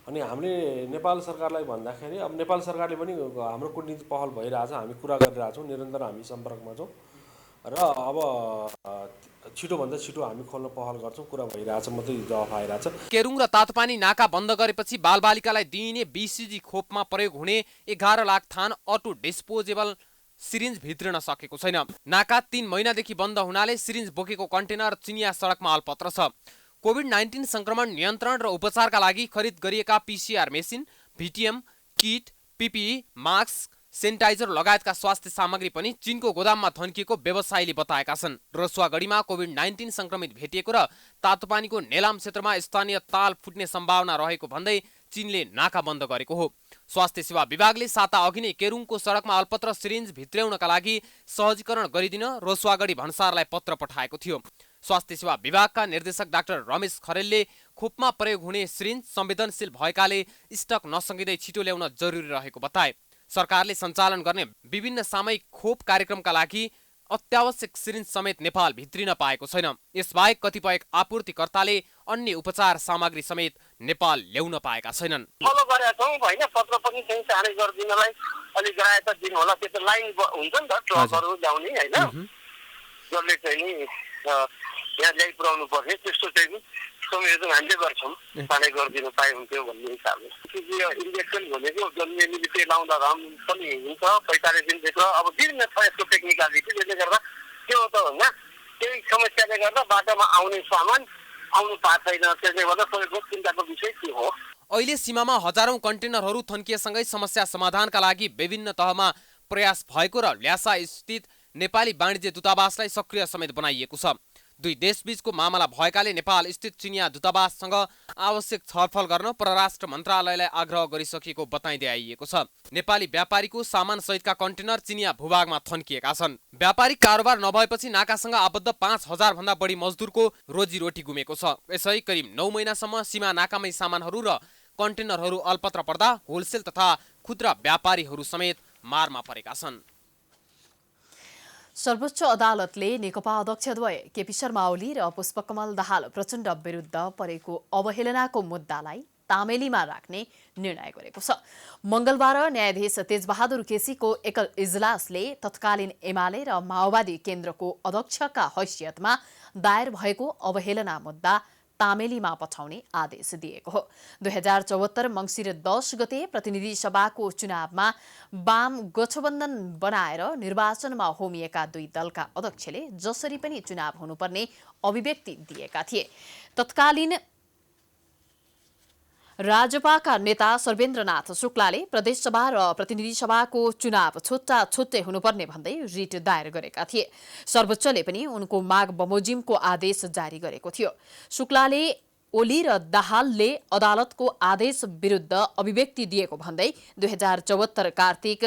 अनि हामीले नेपाल सरकारलाई भन्दाखेरि अब नेपाल सरकारले पनि हाम्रो कूटनीतिक पहल भइरहेछ, हामी कुरा गरिरहेछौँ, निरन्तर हामी सम्पर्कमा छौँ र अब छिटोभन्दा छिटो हामी खोल्न पहल गर्छौँ, कुरा भइरहेछ, मात्रै जवाफ आइरहेछ। केरुङ र तातोपानी नाका बन्द गरेपछि बालबालिकालाई दिइने BCG खोपमा प्रयोग हुने 11 लाख थान अटो डिस्पोजेबल सिरिन्ज भित्रिन सकेको छैन। नाका 3 महिनादेखि बन्द हुनाले सिरिन्ज बोकेको कन्टेनर चिनिया सडकमा अल्पत्र छ। कोभिड-19 संक्रमण नियन्त्रण र उपचारका लागि खरिद गरिएका PCR मेसिन, VTM किट, PPE, मास्क, सेनिटाइजर लगायतका स्वास्थ्य सामग्री पनि चीनको गोदाममा थन्किएको व्यवसायीले बताएका छन्। रसुवागढीमा कोभिड-19 संक्रमित भेटिएको र तातोपानीको नेलाम क्षेत्रमा स्थानीय ताल फुट्ने सम्भावना रहेको भन्दै चीनले नाका बन्द गरेको हो। स्वास्थ्य सेवा विभागले साता अघि नै केरुङको सडकमा अल्पत्र सिरिन्ज भित्र्याउनका लागि सहजीकरण गरिदिन रसुवागढी भन्सारलाई पत्र पठाएको थियो। स्वास्थ्य सेवा विभागका निर्देशक डाक्टर रमेश खरेलले खोपमा प्रयोग हुने सिरिन्ज संवेदनशील भएकाले स्टक नसकिँदै छिटो ल्याउन जरुरी रहेको बताए। सरकारले सञ्चालन गर्ने विभिन्न सामयिक खोप कार्यक्रमका लागि अत्यावश्यक सिरिन्ज समेत नेपाल भित्रिन पाएको छैन। यसबाहेक कतिपय आपूर्तिकर्ताले अन्य उपचार सामग्री समेत नेपाल ल्याउन पाएका छैनन्। फलो गरेका छौँ हैन, पत्र पनि चाहिँ चाँडै गरिदिनलाई अलिक गराए त दिनु होला। त्यो त लाइन हुन्छ नि त, ट्रकहरू ल्याउने हैन, जसले चाहिँ नि यहाँ ल्याइ पुर्याउनु पर्ने, त्यस्तो चाहिँ संयोजन हामीले गर्छौँ, चाँडै गरिदिनु पाए हुन्थ्यो भन्ने हिसाबले। इन्जेक्सन भनेको जन्मिए मिलिटे लाउँदा पनि हुन्छ 45 दिनभित्र। अब विभिन्न छ यसको टेक्निकलिटी, त्यसले गर्दा त्यो त होइन, त्यही समस्याले गर्दा बाटोमा आउने सामान आउनु पाएको छैन। त्यसले गर्दा सबैको चिन्ताको विषय के हो। अहिले सीमामा हजारौं कन्टेनरहरू थन्किएसँगै समस्या समाधानका लागि विभिन्न तहमा प्रयास भएको र ल्यासा स्थित नेपाली वाणिज्य दूतावासलाई सक्रिय समेत बनाइएको छ। दुई देशबीचको मामला भएकाले नेपाल स्थित चिनिया दूतावाससँग आवश्यक छलफल गर्न परराष्ट्र मन्त्रालयलाई आग्रह गरिसकेको बताइँदै आइएको छ। नेपाली व्यापारीको सामान सहितका कन्टेनर चिनिया भूभागमा थन्किएका छन्। व्यापारिक कारोबार नभएपछि नाकासँग आबद्ध 5000 भन्दा बढी मजदुरको रोजीरोटी गुमेको छ। यसै करिब 9 महिनासम्म सीमा नाकामै सामानहरू र कन्टेनरहरू अल्पत्र पर्दा होलसेल तथा खुद्रा व्यापारीहरू समेत मारमा परेका छन्। सर्वोच्च अदालतले नेकपा अध्यक्षद्वय केपी शर्मा ओली र पुष्पकमल दाहाल प्रचण्ड विरुद्ध परेको अवहेलनाको मुद्दालाई तामेलीमा राख्ने निर्णय गरेको छ। मंगलबार न्यायाधीश तेजबहादुर केसीको एकल इजलासले तत्कालीन एमाले र माओवादी केन्द्रको अध्यक्षका हैसियतमा दायर भएको अवहेलना मुद्दा तामेलीमा पठाउने आदेश दिएको हो। 2074 मंसिर 10 गते प्रतिनिधि सभाको चुनावमा वाम गठबन्धन बनाएर निर्वाचनमा होमिएका दुई दलका अध्यक्षले जसरी पनि चुनाव हुनुपर्ने अभिव्यक्ति दिएका थिए। तत्कालीन राजपाका नेता सर्वेन्द्रनाथ शुक्लाले प्रदेशसभा र प्रतिनिधि सभाको चुनाव छुट्टा छुट्टै हुनुपर्ने भन्दै रिट दायर गरेका थिए। सर्वोच्चले पनि उनको माग बमोजिमको आदेश जारी गरेको थियो। शुक्लाले ओली र दाहालले अदालतको आदेश विरुद्ध अभिव्यक्ति दिएको भन्दै 2074 कार्तिक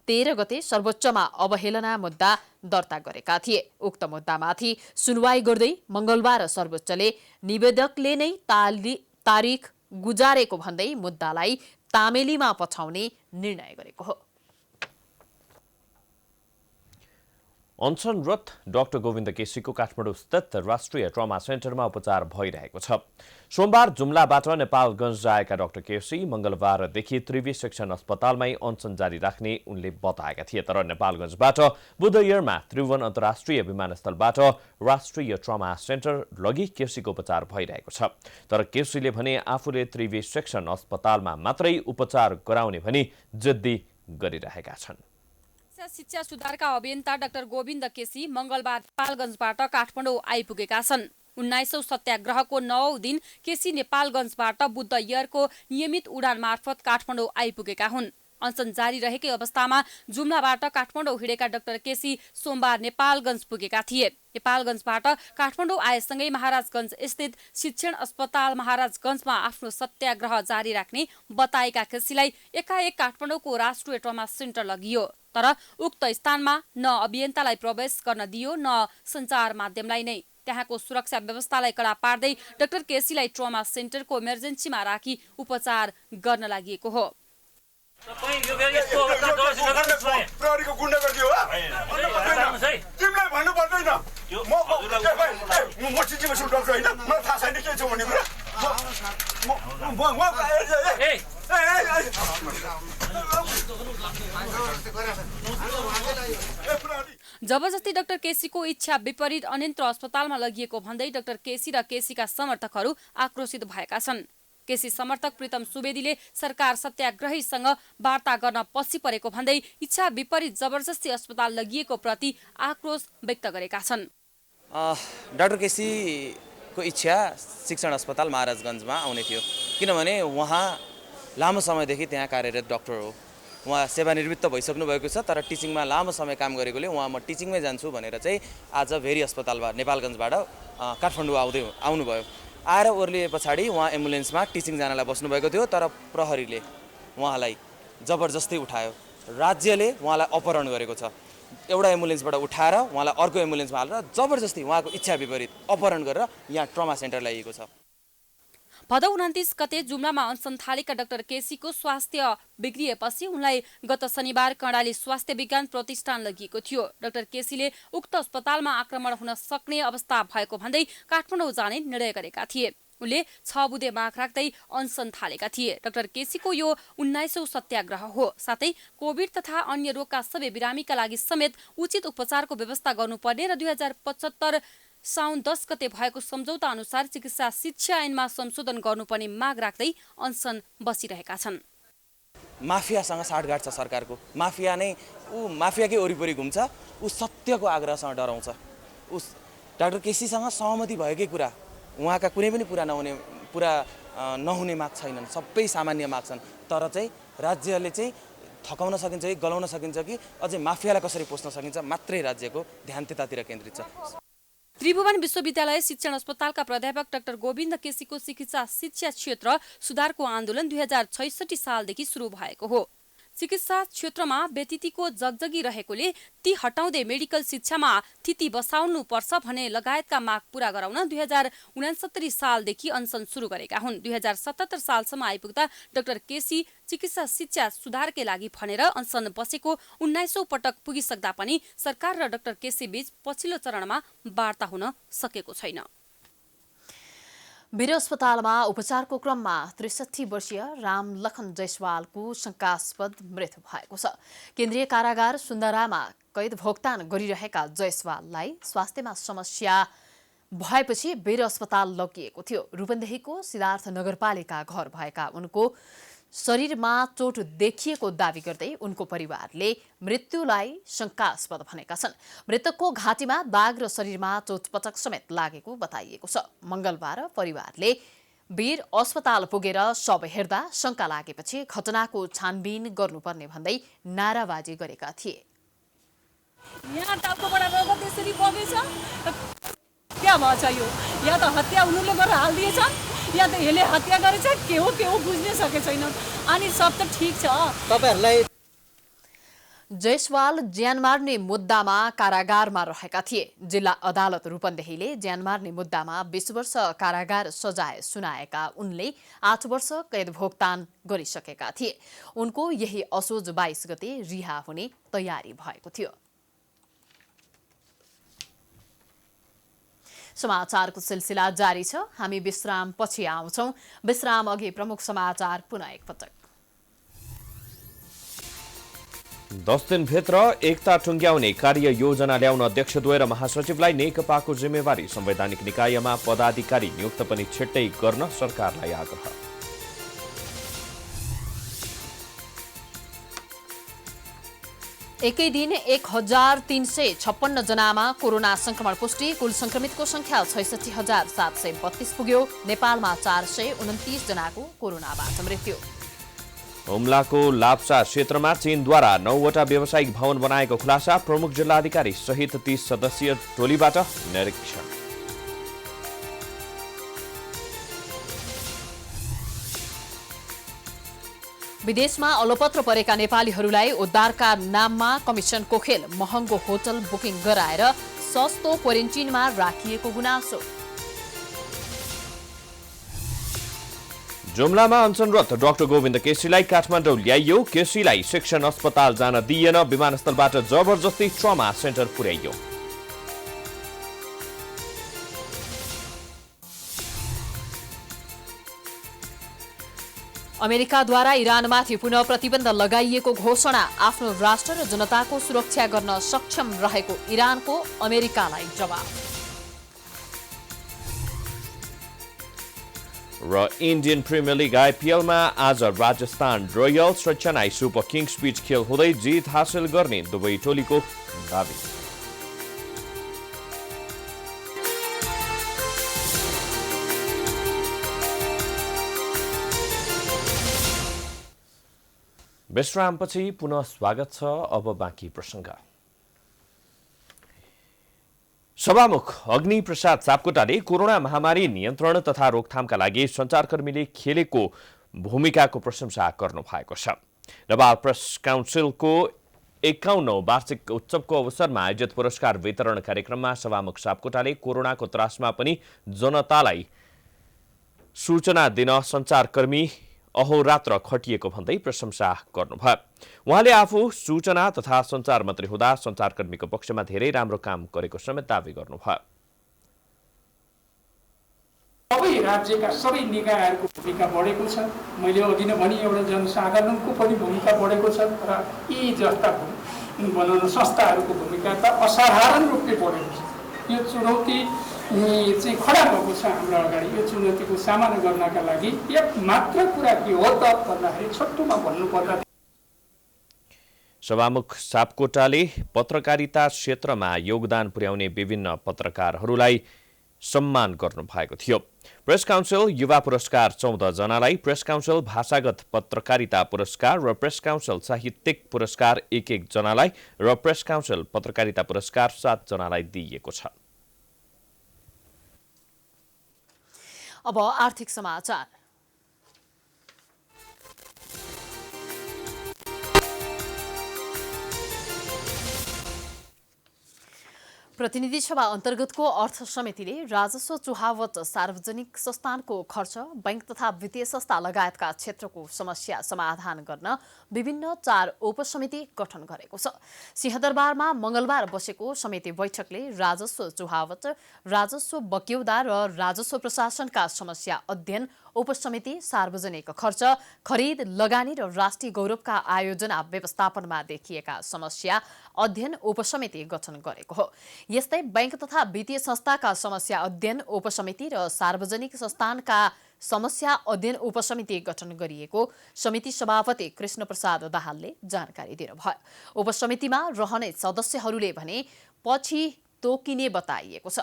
13 गते सर्वोच्चमा अवहेलना मुद्दा दर्ता गरेका थिए। उक्त मुद्दामाथि सुनवाई गर्दै मंगलबार सर्वोच्चले निवेदकले नै तारिख गुजारेको भन्दै मुद्दालाई तामेलीमा पठाउने निर्णय गरेको हो। अनसनरत डाक्टर गोविन्द केसीको काठमाडौँ स्थित राष्ट्रिय ट्रमा सेन्टरमा उपचार भइरहेको छ। सोमबार जुम्लाबाट नेपालगञ्ज आएका डाक्टर केसी मंगलबारदेखि त्रिवी सेक्सन अस्पतालमै अनसन जारी राख्ने उनले बताएका थिए। तर नेपालगञ्जबाट बुधबारमा त्रिभुवन अन्तर्राष्ट्रिय विमानस्थलबाट राष्ट्रिय ट्रमा सेन्टर लगी केसीको उपचार भइरहेको छ। तर केसीले भने आफूले त्रिवी सेक्सन अस्पतालमा मात्रै उपचार गराउने भनी जिद्दी गरिरहेका छन्। शिक्षा सुधारका अभियन्ता डाक्टर गोविन्द केसी मंगलबार नेपालगञ्जबाट काठमाडौँ आइपुगेका छन्। 19औं सत्याग्रहको 9औं दिन केसी नेपालगञ्जबाट बुद्ध एयरको नियमित उडान मार्फत काठमाडौँ आइपुगेका हुन्। अनसन जारी रहेकै अवस्थामा जुम्लाबाट काठमाडौँ हिँडेका डाक्टर केसी सोमबार नेपालगञ्ज पुगेका थिए। नेपालगञ्जबाट काठमाडौँ आएसँगै महाराजगञ्ज स्थित शिक्षण अस्पताल महाराजगञ्जमा आफ्नो सत्याग्रह जारी राख्ने बताएका केसीलाई एकाएक काठमाडौँको राष्ट्रिय ट्रमा सेन्टर लगियो। तर उक्त स्थानमा न अभियन्तालाई प्रवेश गर्न दियो न सञ्चार माध्यमलाई नै। त्यहाँको सुरक्षा व्यवस्थालाई कडा पार्दै डाक्टर केसीलाई ट्रमा सेन्टरको इमर्जेन्सीमा राखी उपचार गर्न लागि हो। प्रहरीको गुन्डागर्दी हो तिमीलाई भन्नु पर्दैन म चिठीमा छु डक्टर होइन मलाई थाहा छैन के छ भन्ने कुरा जबरजस्ती डाक्टर केसीको इच्छा विपरीत अन्यत्र अस्पतालमा लगिएको भन्दै डाक्टर केसी र केसीका समर्थकहरू आक्रोशित भएका छन्। केसी समर्थक प्रीतम सुवेदीले सरकार सत्याग्रहीसँग वार्ता गर्न पछि परेको भन्दै इच्छा विपरीत जबरजस्ती अस्पताल लगिएको प्रति आक्रोश व्यक्त गरेका छन्। डाक्टर केसीको इच्छा शिक्षण अस्पताल महाराजगञ्जमा आउने थियो, किनभने उहाँ लामो समयदेखि त्यहाँ कार्यरत डाक्टर हो। उहाँ सेवानिवृत्त भइसक्नु भएको छ, तर टिचिङमा लामो समय काम गरेकोले उहाँ म टिचिङमै जान्छु भनेर चाहिँ आज भेरी अस्पतालबाट नेपालगञ्जबाट काठमाडौँ आउनुभयो। आएर ओर्लिए पछाडि उहाँ एम्बुलेन्समा टिचिङ जानलाई बस्नुभएको थियो, तर प्रहरीले उहाँलाई जबरजस्ती उठायो। राज्यले उहाँलाई अपहरण गरेको छ। एउटा एम्बुलेन्सबाट उठाएर उहाँलाई अर्को एम्बुलेन्समा हालेर जबरजस्ती उहाँको इच्छा विपरीत अपहरण गरेर यहाँ ट्रमा सेन्टर ल्याइएको छ। भदौ 29 गते जुम्लामा अनसन थालेका डाक्टर केसीको स्वास्थ्य बिग्रिएपछि उनलाई गत शनिबार कर्णाली स्वास्थ्य विज्ञान प्रतिष्ठान लगिएको थियो। डाक्टर केसीले उक्त अस्पतालमा आक्रमण हुन सक्ने अवस्था भएको भन्दै काठमाडौँ जाने निर्णय गरेका थिए। उनले 6 बुँदे माग राख्दै अनसन थालेका थिए। डाक्टर केसीको यो 19औं सत्याग्रह हो। साथै कोभिड तथा अन्य रोगका सबै बिरामीका लागि समेत उचित उपचारको व्यवस्था गर्नुपर्ने र 2075 साउन 10 गते भएको सम्झौता अनुसार चिकित्सा शिक्षा ऐनमा संशोधन गर्नुपर्ने माग राख्दै अनसन बसिरहेका छन्। माफियासँग साठगाँठ छ सरकारको। माफिया नै माफियाकै वरिपरि घुम्छ, सत्यको आग्रहसँग डराउँछ। डाक्टर केसीसँग सहमति भएकै कुरा, उहाँका कुनै पनि पुरा नहुने माग छैनन्, सबै सामान्य माग छन्। तर चाहिँ राज्यले चाहिँ थकाउन सकिन्छ कि गलाउन सकिन्छ कि अझै माफियालाई कसरी पोस्न सकिन्छ मात्रै राज्यको ध्यान त्यतातिर केन्द्रित छ। त्रिभुवन विश्वविद्यालय शिक्षण अस्पतालका प्राध्यापक डाक्टर गोविन्द केसीको चिकित्सा शिक्षा क्षेत्र सुधारको आन्दोलन 2066 सालदेखि सुरु भएको हो। चिकित्सा क्षेत्रमा व्यतिथिको जगजगी रहेकोले ती हटाउँदै मेडिकल शिक्षामा थिति बसाउनुपर्छ भन्ने लगायतका माग पूरा गराउन 2069 सालदेखि अनसन सुरु गरेका हुन्। 2077 सालसम्म आइपुग्दा डाक्टर केसी चिकित्सा शिक्षा सुधारकै लागि भनेर अनसन बसेको 19औं पटक पुगिसक्दा पनि सरकार र डाक्टर केसी बीच पछिल्लो चरणमा वार्ता हुन सकेको छैन। वीर अस्पतालमा उपचारको क्रममा 63 वर्षीय रामलखन जयसवालको शंकास्पद मृत्यु भएको छ। केन्द्रीय कारागार सुन्दरामा कैद भुक्तान गरिरहेका जयसवाललाई स्वास्थ्यमा समस्या भएपछि वीर अस्पताल लगिएको थियो। रूपन्देहीको सिद्धार्थ नगरपालिका घर भएका उनको शरीरमा चोट देखिएको दावी गर्दै उनको परिवारले मृत्युलाई शंकास्पद भनेका छन्। मृतकको घाँटीमा दाग र शरीरमा चोटपटक समेत लागेको बताइएको छ। मंगलबार परिवारले वीर अस्पताल पुगेर शव हेर्दा शंका लागेपछि घटनाको छानबिन गर्नुपर्ने भन्दै नाराबाजी गरेका थिए। यहाँ टाउकोबाट रगत यसरी बगेछ, क्या भएछ यो? या त हत्या उनीहरूले गरेर हालिदिएछन् या त यसले हत्या गरेछ, के हो बुझ्नै सके छैन। अनि सब त ठिक छ। तपाईहरुलाई जयसवाल ज्यान मार्ने मुद्दामा कारागारमा रहेका थिए। जिल्ला अदालत रूपन्देहीले ज्यान मार्ने मुद्दामा 20 वर्ष कारागार सजाय सुनाएका उनले 8 वर्ष कैद भुक्तान गरिसकेका थिए। उनको यही असोज 22 गते रिहा हुने तयारी भएको थियो। समाचारको सिलसिला जारी छ। हामी विश्राम पछि आउँछौं। विश्राम अघि प्रमुख समाचार पुनः एकपटक। 10 दिनभित्र एकता टुंग्याउने कार्य योजना ल्याउन अध्यक्षद्वय र महासचिवलाई नेकपाको जिम्मेवारी। संवैधानिक निकायमा पदाधिकारी नियुक्त पनि छिट्टै गर्न सरकारलाई आग्रह। एकै दिन 1356 जनामा कोरोना संक्रमण पुष्टि। कुल संक्रमितको संख्या 66,732 पुग्यो। नेपालमा 429 जनाको कोरोनाबाट मृत्यु। हुम्लाको लाप्चा क्षेत्रमा चीनद्वारा 9वटा व्यावसायिक भवन बनाएको खुलासा प्रमुख जिल्लाधिकारी सहित 30 सदस्यीय टोलीबाट निरीक्षण। विदेशमा अलपत्र परेका नेपालीहरूलाई उद्धारका नाममा कमिसनको खेल, महँगो होटल बुकिङ गराएर सस्तो क्वारेन्टिनमा राखिएको गुनासो। जुम्लामा अनसनरत डाक्टर गोविन्द केसीलाई काठमाडौँ ल्याइयो। केसीलाई शिक्षण अस्पताल जान दिइएन, विमानस्थलबाट जबरजस्ती ट्रमा सेन्टर पुर्याइयो। अमेरिकाद्वारा इरानमाथि पुनः प्रतिबन्ध लगाइएको घोषणा, आफ्नो राष्ट्र र जनताको सुरक्षा गर्न सक्षम रहेको इरानको अमेरिकालाई जवाब। र इन्डियन प्रिमियर लिग आइपिएलमा आज राजस्थान रोयल्स र चेन्नई सुपर किङ्स बीच खेल हुँदै जित हासिल गर्ने दुवै टोलीको दाबी। विश्रामपछि पुनः स्वागत छ। अब बाँकी प्रसङ्ग। सभामुख अग्नि प्रसाद सापकोटाले कोरोना महामारी नियन्त्रण तथा रोकथामका लागि सञ्चारकर्मीले खेलेको भूमिकाको प्रशंसा गर्नु भएको छ। नेपाल प्रेस काउन्सिलको 51औं वार्षिक उत्सवको अवसरमा आयोजित पुरस्कार वितरण कार्यक्रममा सभामुख सापकोटाले कोरोनाको त्रासमा पनि जनतालाई सूचना दिन सञ्चारकर्मी अहोरात्र खटिएको भन्दै प्रशंसा गर्नुभयो। उहाँले आफू सूचना तथा सञ्चार मन्त्री हुँदा सञ्चारकर्मीको पक्षमा धेरै राम्रो काम गरेको समेत दावी गर्नुभयो। सबै राज्यका सबै निकायहरूको भूमिका बढेको छ। मैले अघि नै भने एउटा जनसाधारणको पनि भूमिका बढेको छ र यी जस्ता बनाउन संस्थाहरूको भूमिका त असाधारण रूपले बढेको छ। यो चुनौती चाहिँ खडा भएको छ हाम्रो अगाडि। यो चुनौतीको सामना गर्नका लागि एक मात्र कुरा के हो त भन्दाखेरि छोटोमा भन्नुपर्दा सभामुख सापकोटाले पत्रकारिता क्षेत्रमा योगदान पुर्याउने विभिन्न पत्रकारहरूलाई सम्मान गर्नु भएको थियो। प्रेस काउन्सिल युवा पुरस्कार 14 जनालाई, प्रेस काउन्सिल भाषागत पत्रकारिता पुरस्कार र प्रेस काउन्सिल साहित्यिक पुरस्कार 1-1 जनालाई र प्रेस काउन्सिल पत्रकारिता पुरस्कार 7 जनालाई दिइएको छ। अब आर्थिक समाचार। प्रतिनिधि सभा अन्तर्गतको अर्थ समितिले राजस्व चुहावट, सार्वजनिक संस्थानको खर्च, बैंक तथा वित्तीय संस्था लगायतका क्षेत्रको समस्या समाधान गर्न विभिन्न 4 उपसमिति गठन गरेको छ। सिंहदरबारमा मंगलबार बसेको समिति बैठकले राजस्व चुहावट, राजस्व बक्यौदा र राजस्व प्रशासनका समस्या अध्ययन उपसमिति, सार्वजनिक खर्च, खरिद लगानी र राष्ट्रिय गौरवका आयोजना व्यवस्थापनमा देखिएका समस्या अध्ययन उपसमिति गठन गरेको हो। यस्तै बैंक तथा वित्तीय संस्थाका समस्या अध्ययन उपसमिति र सार्वजनिक संस्थानका समस्या अध्ययन उपसमिति गठन गरिएको समिति सभापति कृष्ण प्रसाद दाहालले जानकारी दिनुभयो। उपसमितिमा रहने सदस्यहरूले भने पछि तोकिने बताइएको छ।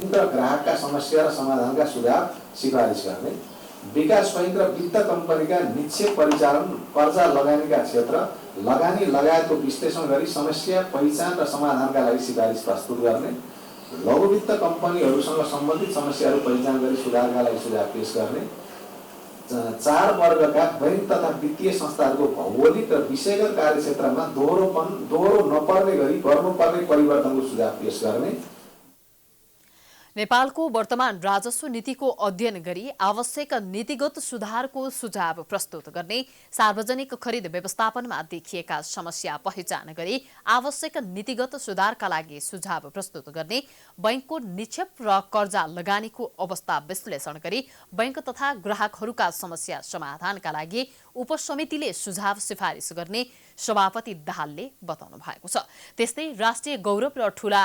ग्राहकका समस्या र समाधानका सुझाव सिफारिस गर्ने, विकास बैंक र वित्त कम्पनीका निक्षेप परिचालन, कर्जा लगानीका क्षेत्र, लगानी लगायतको विश्लेषण गरी समस्या पहिचान र समाधानका लागि सिफारिस प्रस्तुत गर्ने, लघु वित्त कम्पनीहरूसँग सम्बन्धित समस्याहरू पहिचान गरी सुधारका लागि सुझाव पेश गर्ने, 4 वर्गका बैंक तथा वित्तीय संस्थाहरूको भौगोलिक र विषयगत कार्यक्षेत्रमा दोहोरो नपर्ने गरी गर्नुपर्ने परिवर्तनको सुझाव पेश गर्ने, नेपालको वर्तमान राजस्व नीतिको अध्ययन गरी आवश्यक नीतिगत सुधारको सुझाव प्रस्तुत गर्ने, सार्वजनिक खरिद व्यवस्थापनमा देखिएका समस्या पहिचान गरी आवश्यक नीतिगत सुधारका लागि सुझाव प्रस्तुत गर्ने, बैंकको निक्षेप र कर्जा लगानीको अवस्था विश्लेषण गरी बैंक तथा ग्राहकहरूका समस्या समाधानका लागि उपसमितिले सुझाव सिफारिस गर्ने सभापति दाहालले बताउनु भएको छ। त्यस्तै राष्ट्रिय गौरव र ठूला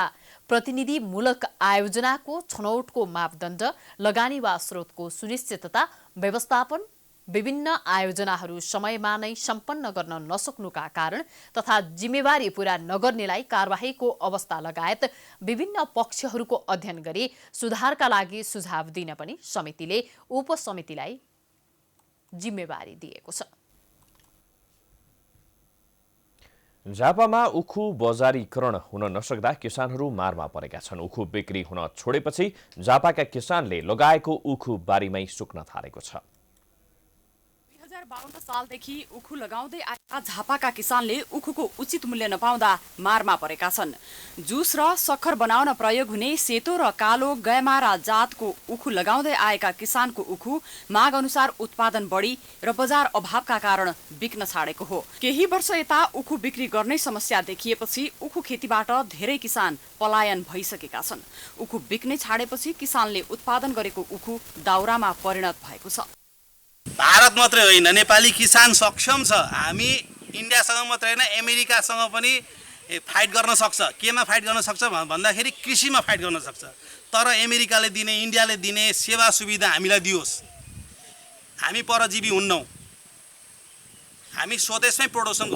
प्रतिनिधिमूलक आयोजनाको छनौटको मापदण्ड, लगानी वा स्रोतको सुनिश्चितता, व्यवस्थापन, विभिन्न आयोजनाहरू समयमा नै सम्पन्न गर्न नसक्नुका कारण तथा जिम्मेवारी पूरा नगर्नेलाई कारबाहीको अवस्था लगायत विभिन्न पक्षहरूको अध्ययन गरी सुधारका लागि सुझाव दिन पनि समितिले उपसमितिलाई जिम्मेवारी दिएको छ। झापामा उखु बजारीकरण हुन नसक्दा किसानहरू मारमा परेका छन्। उखु बिक्री हुन छोडेपछि झापाका किसानले लगाएको उखु बारीमै सुक्न थालेको छ। 2052 सालदेखि उखु लगाउँदै आएका झापाका किसानले उखुको उचित मूल्य नपाउँदा मारमा परेका छन्। जुस र सक्खर बनाउन प्रयोग हुने सेतो र कालो गयमारा जातको उखु लगाउँदै आएका किसानको उखु माग अनुसार उत्पादन बढी र बजार अभावका कारण बिक्न छाडेको हो। केही वर्ष यता उखु बिक्री गर्ने समस्या देखिएपछि उखु खेतीबाट धेरै किसान पलायन भइसकेका छन्। उखु बिक्ने छाडेपछि किसानले उत्पादन गरेको उखु दाउरामा परिणत भएको छ। भारत मात्रै होइन, नेपाली किसान सक्षम छ। हामी इन्डियासँग मात्रै होइन, अमेरिकासँग पनि फाइट गर्न सक्छ। केमा फाइट गर्न सक्छ भन्दाखेरि कृषिमा फाइट गर्न सक्छ। तर अमेरिकाले दिने, इन्डियाले दिने सेवा सुविधा हामीलाई दियोस्। हामी परजीवी हुन्नौँ। हामी स्वदेशमै प्रोडक्सन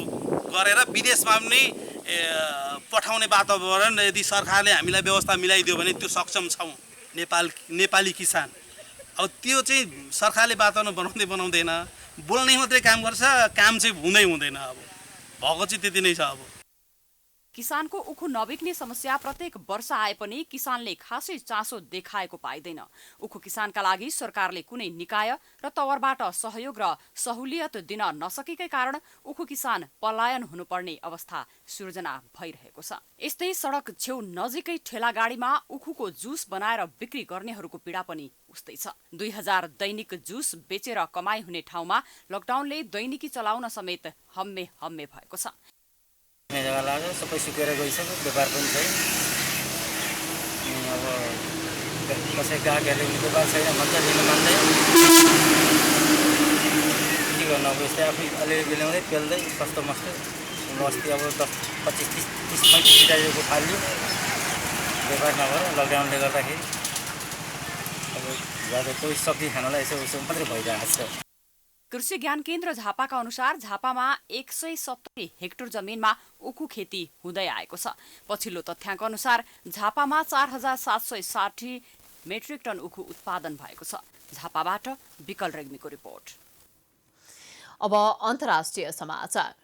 गरेर विदेशमा पनि पठाउने वातावरण यदि सरकारले हामीलाई व्यवस्था मिलाइदियो भने त्यो सक्षम छौँ नेपाली किसान। अब त्यो चाहिँ सरकारले वातावरण बनाउँदैन, बोल्ने मात्रै काम गर्छ, काम चाहिँ हुँदैन। अब भएको चाहिँ त्यति नै छ। अब किसानको उखु नबिक्ने समस्या प्रत्येक वर्ष आए पनि किसानले खासै चासो देखाएको पाइँदैन। उखु किसानका लागि सरकारले कुनै निकाय र तवरबाट सहयोग र सहुलियत दिन नसकेकै कारण उखु किसान पलायन हुनुपर्ने अवस्था सृजना भइरहेको छ। यस्तै सडक छेउ नजिकै ठेलागाडीमा उखुको जुस बनाएर बिक्री गर्नेहरूको पीडा पनि उस्तै छ। 2000 दैनिक जुस बेचेर कमाई हुने ठाउँमा लकडाउनले दैनिकी चलाउन समेत हम्मे भएको छ। जग्गा लाग्यो, सबै सुकेर गइसक्यो, व्यापार पनि छैन। अब कसै ग्राहकहरूले पनि व्यापार छैन भन्छ, लिन मान्दैन। के गर्नु अब यस्तै आफै अलिअलि मिलाउँदै पेल्दै कस्तो मस्तो अस्ति अब 10-25-30-35 लिटरको फाल्यो। व्यापार नभएर लकडाउनले गर्दाखेरि अब ज्यादा कोही सब्जी खानलाई यसो मात्रै भइरहेको छ। कृषि ज्ञान केन्द्र झापाका अनुसार झापामा 170 हेक्टर जमिनमा उखु खेती हुँदै आएको छ। पछिल्लो तथ्याङ्क अनुसार झापामा 4760 मेट्रिक टन उखु उत्पादन भएको छ। झापाबाट विकल रेग्मीको रिपोर्ट। अब अन्तर्राष्ट्रिय समाचार।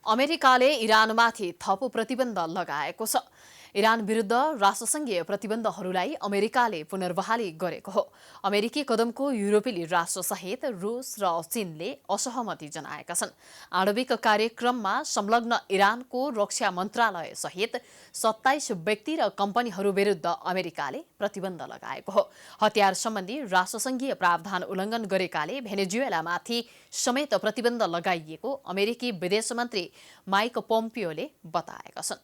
अमेरिकाले इरानमाथि थप प्रतिबन्ध लगाएको छ। इरान विरुद्ध राष्ट्रसङ्घीय प्रतिबन्धहरूलाई अमेरिकाले पुनर्बहाली गरेको हो। अमेरिकी कदमको युरोपेली राष्ट्रसहित रुस र चीनले असहमति जनाएका छन्। आणविक कार्यक्रममा संलग्न इरानको रक्षा मन्त्रालय सहित 27 व्यक्ति र कम्पनीहरू विरुद्ध अमेरिकाले प्रतिबन्ध लगाएको हो। हतियार सम्बन्धी राष्ट्रसङ्घीय प्रावधान उल्लङ्घन गरेकाले भेनेजुएलामाथि समेत प्रतिबन्ध लगाइएको अमेरिकी विदेश मन्त्री माइक पोम्पियोले बताएका छन्।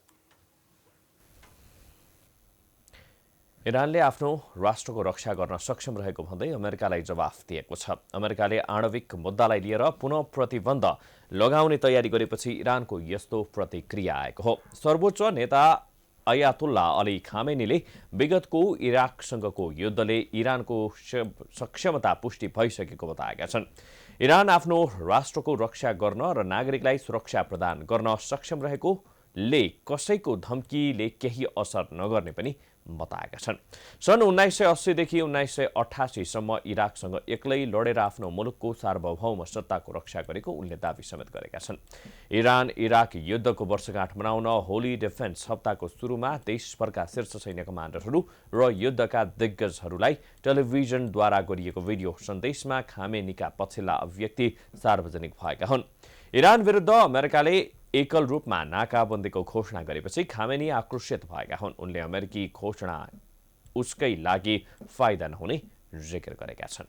इरानले आफ्नो राष्ट्रको रक्षा गर्न सक्षम रहेको भन्दै अमेरिकालाई जवाफ दिएको छ। अमेरिकाले आणविक मुद्दालाई लिएर पुनः प्रतिबन्ध लगाउने तयारी गरेपछि इरानको यस्तो प्रतिक्रिया आएको हो। सर्वोच्च नेता अयातुल्ला अली खामेनीले विगतको इराकसँगको युद्धले इरानको सक्षमता पुष्टि भइसकेको बताएका छन्। इरान आफ्नो राष्ट्रको रक्षा गर्न र नागरिकलाई सुरक्षा प्रदान गर्न सक्षम रहेकोले कसैको धम्कीले केही असर नगर्ने पनि बताएका छन्। सन् 1980 देखि 1988 सम्म इराकसँग एक्लै लडेर आफ्नो मुलुकको सार्वभौम सत्ताको रक्षा गरेको उनले दावी समेत गरेका छन्। इरान इराक युद्धको वर्षगाँठ मनाउन होली डिफेन्स हप्ताको सुरुमा देशभरका शीर्ष सैन्य कमान्डरहरू र युद्धका दिग्गजहरूलाई टेलिभिजनद्वारा गरिएको भिडियो सन्देशमा खामेनीका पछिल्ला अभिव्यक्ति सार्वजनिक भएका हुन्। इरान विरुद्ध अमेरिकाले एकल रूपमा नाकाबन्दीको घोषणा गरेपछि खामेनी आक्रोशित भएका हुन्। उनले अमेरिकी घोषणा उसकै लागि फाइदा नहुने जिकिर गरेका छन्।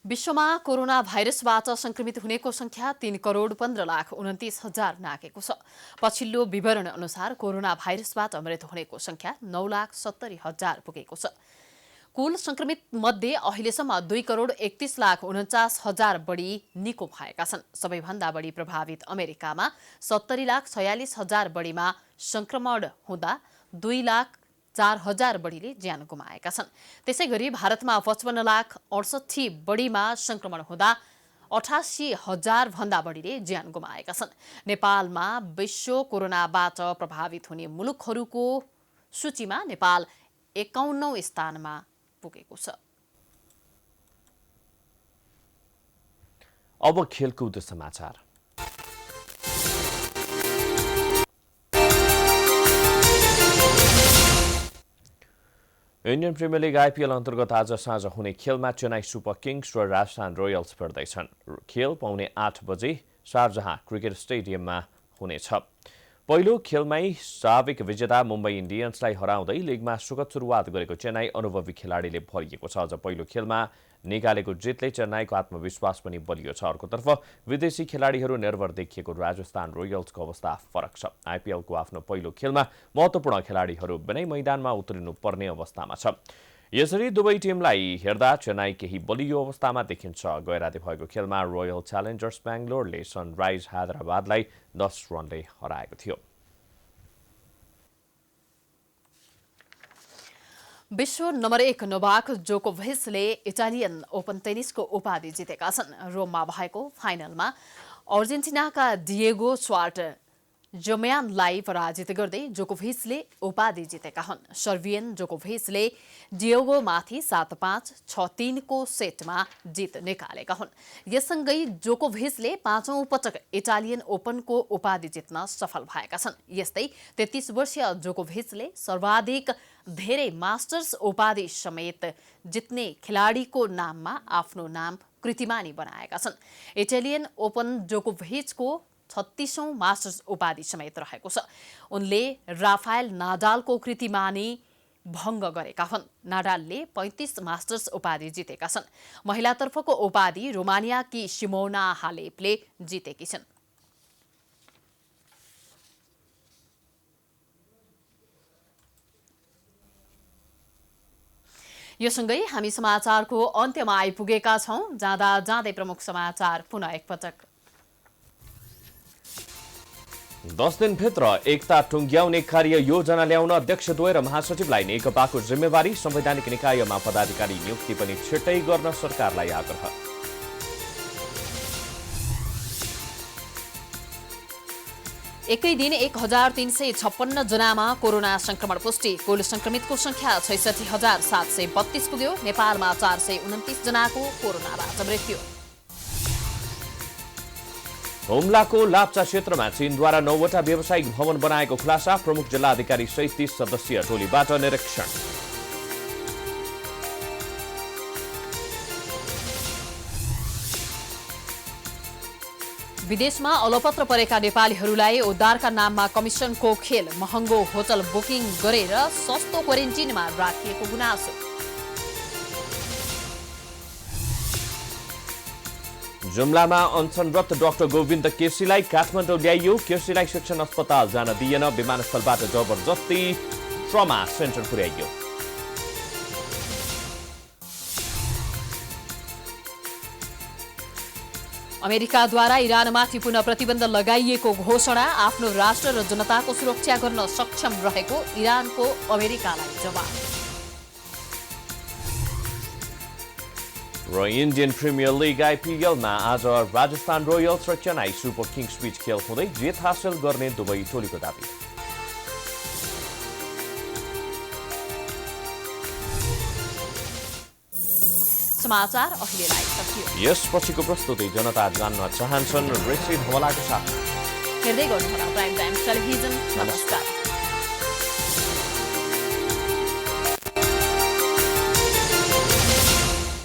विश्वमा कोरोना भाइरसबाट संक्रमित हुनेको संख्या 3,15,29,000 नाघेको छ। पछिल्लो विवरण अनुसार कोरोना भाइरसबाट मृत्यु हुनेको संख्या 9,70,000 पुगेको छ। कुल संक्रमित मध्ये अहिलेसम्म 2,31,49,000 बढी निको भएका छन्। सबैभन्दा बढी प्रभावित अमेरिकामा 70,46,000 बढीमा संक्रमण हुँदा 2,04,000 बढीले ज्यान गुमाएका छन्। त्यसैगरी भारतमा 55,68,000 बढीमा संक्रमण हुँदा 88,000 भन्दा बढीले ज्यान गुमाएका छन्। नेपालमा विश्व कोरोनाबाट प्रभावित हुने मुलुकहरूको सूचीमा नेपाल 51औं स्थानमा पुगेको छ। अब खेलकुद समाचार। इन्डियन प्रिमियर लिग आइपिएल अन्तर्गत आज साँझ हुने खेलमा चेन्नई सुपर किङ्स र राजस्थान रोयल्स भिड्दैछन्। खेल पाउने 8 बजे शारजाह क्रिकेट स्टेडियममा हुनेछ। पहिलो खेलमै साबिक विजेता मुम्बई इन्डियन्सलाई हराउँदै लिगमा सुखद सुरुवात गरेको चेन्नई अनुभवी खेलाडीले भरिएको छ। अझ पहिलो खेलमा निकालेको जितले चेन्नईको आत्मविश्वास पनि बलियो छ। अर्कोतर्फ विदेशी खेलाडीहरू निर्भर देखिएको राजस्थान रोयल्सको अवस्था फरक छ। आइपिएलको आफ्नो पहिलो खेलमा महत्त्वपूर्ण खेलाडीहरू बिनै मैदानमा उत्रिनुपर्ने अवस्थामा छ। यसरी दुवै टिमलाई हेर्दा चेन्नई केही बलियो अवस्थामा देखिन्छ। गैराती भएको खेलमा रोयल च्यालेन्जर्स बेङ्गलोरले सनराइज हैदराबादलाई 10 रनले हराएको थियो। विश्व नम्बर 1 नोभाक जोकोभिचले इटालियन ओपन टेनिसको उपाधि जितेका छन्। रोममा भएको फाइनलमा अर्जेन्टिनाका डिएगो स्वार्ट जम्यानलाई पराजित गर्दै जोकोभिचले उपाधि जितेका हुन्। सर्बियन जोकोभिचले डिएगोमाथि 7-5, 6-3 को सेटमा जित निकालेका हुन्। यससँगै जोकोभिचले 5औं पटक इटालियन ओपनको उपाधि जित्न सफल भएका छन्। यस्तै 33 वर्षीय जोकोभिचले सर्वाधिक धेरै मास्टर्स उपाधि समेत जित्ने खेलाडीको नाममा आफ्नो नाम कृतिमानी बनाएका छन्। इटालियन ओपन जोकोभिचको 36औं मास्टर्स उपाधि समेत रहेको छ। उनले राफायल नाडालको कृतिमानी भङ्ग गरेका हुन्। नाडालले 35 मास्टर्स उपाधि जितेका छन्। महिलातर्फको उपाधि रोमानियाकी सिमोना हालेपले जितेकी छन्। यो सँगै हामी समाचारको अन्त्यमा आइपुगेका छौं। जाँदा जाँदै प्रमुख समाचार पुनः एकपटक। 10 दिनभित्र एकता टुङ्ग्याउने कार्य योजना ल्याउन अध्यक्षद्वय र महासचिवलाई नेकपाको जिम्मेवारी। संवैधानिक निकायमा पदाधिकारी नियुक्ति पनि छिट्टै गर्न सरकारलाई आग्रह। एकै दिन 1356 जनामा कोरोना संक्रमण पुष्टि। कुल संक्रमितको संख्या 66,732 पुग्यो। नेपालमा 429 जनाको कोरोनाबाट मृत्यु। हुम्लाको लाप्चा क्षेत्रमा चीनद्वारा 9वटा व्यावसायिक भवन बनाएको खुलासा। प्रमुख जिल्लाधिकारी सहित 30 सदस्यीय टोलीबाट निरीक्षण। विदेशमा अलपत्र परेका नेपालीहरूलाई उद्धारका नाममा कमिसनको खेल। महँगो होटल बुकिङ गरेर सस्तो क्वारेन्टिनमा राखिएको गुनासो। जुम्लामा अनसनरत डाक्टर गोविन्द केसीलाई काठमाडौँ ल्याइयो। केसीलाई शिक्षण अस्पताल जान दिएन। विमानस्थलबाट जबरजस्ती ट्रमा सेन्टर पुर्याइयो। अमेरिकाद्वारा इरानमाथि पुनः प्रतिबन्ध लगाइएको घोषणा। आफ्नो राष्ट्र र जनताको सुरक्षा गर्न सक्षम रहेको इरानको अमेरिकालाई जवाब। र इन्डियन प्रिमियर लिग आइपिएलमा आज राजस्थान रोयल्स र चेन्नई सुपर किङ्स बीच खेल हुँदै जित हासिल गर्ने दुवै टोलीको दाबी। समाचार अहिलेलाई सकियो। यसपछिको प्रस्तुति जनता जान्न चाहन्छन् ऋषि धमलाको साथ। हेर्दै गर्नुहोला प्राइम टाइम टेलिभिजन। नमस्कार।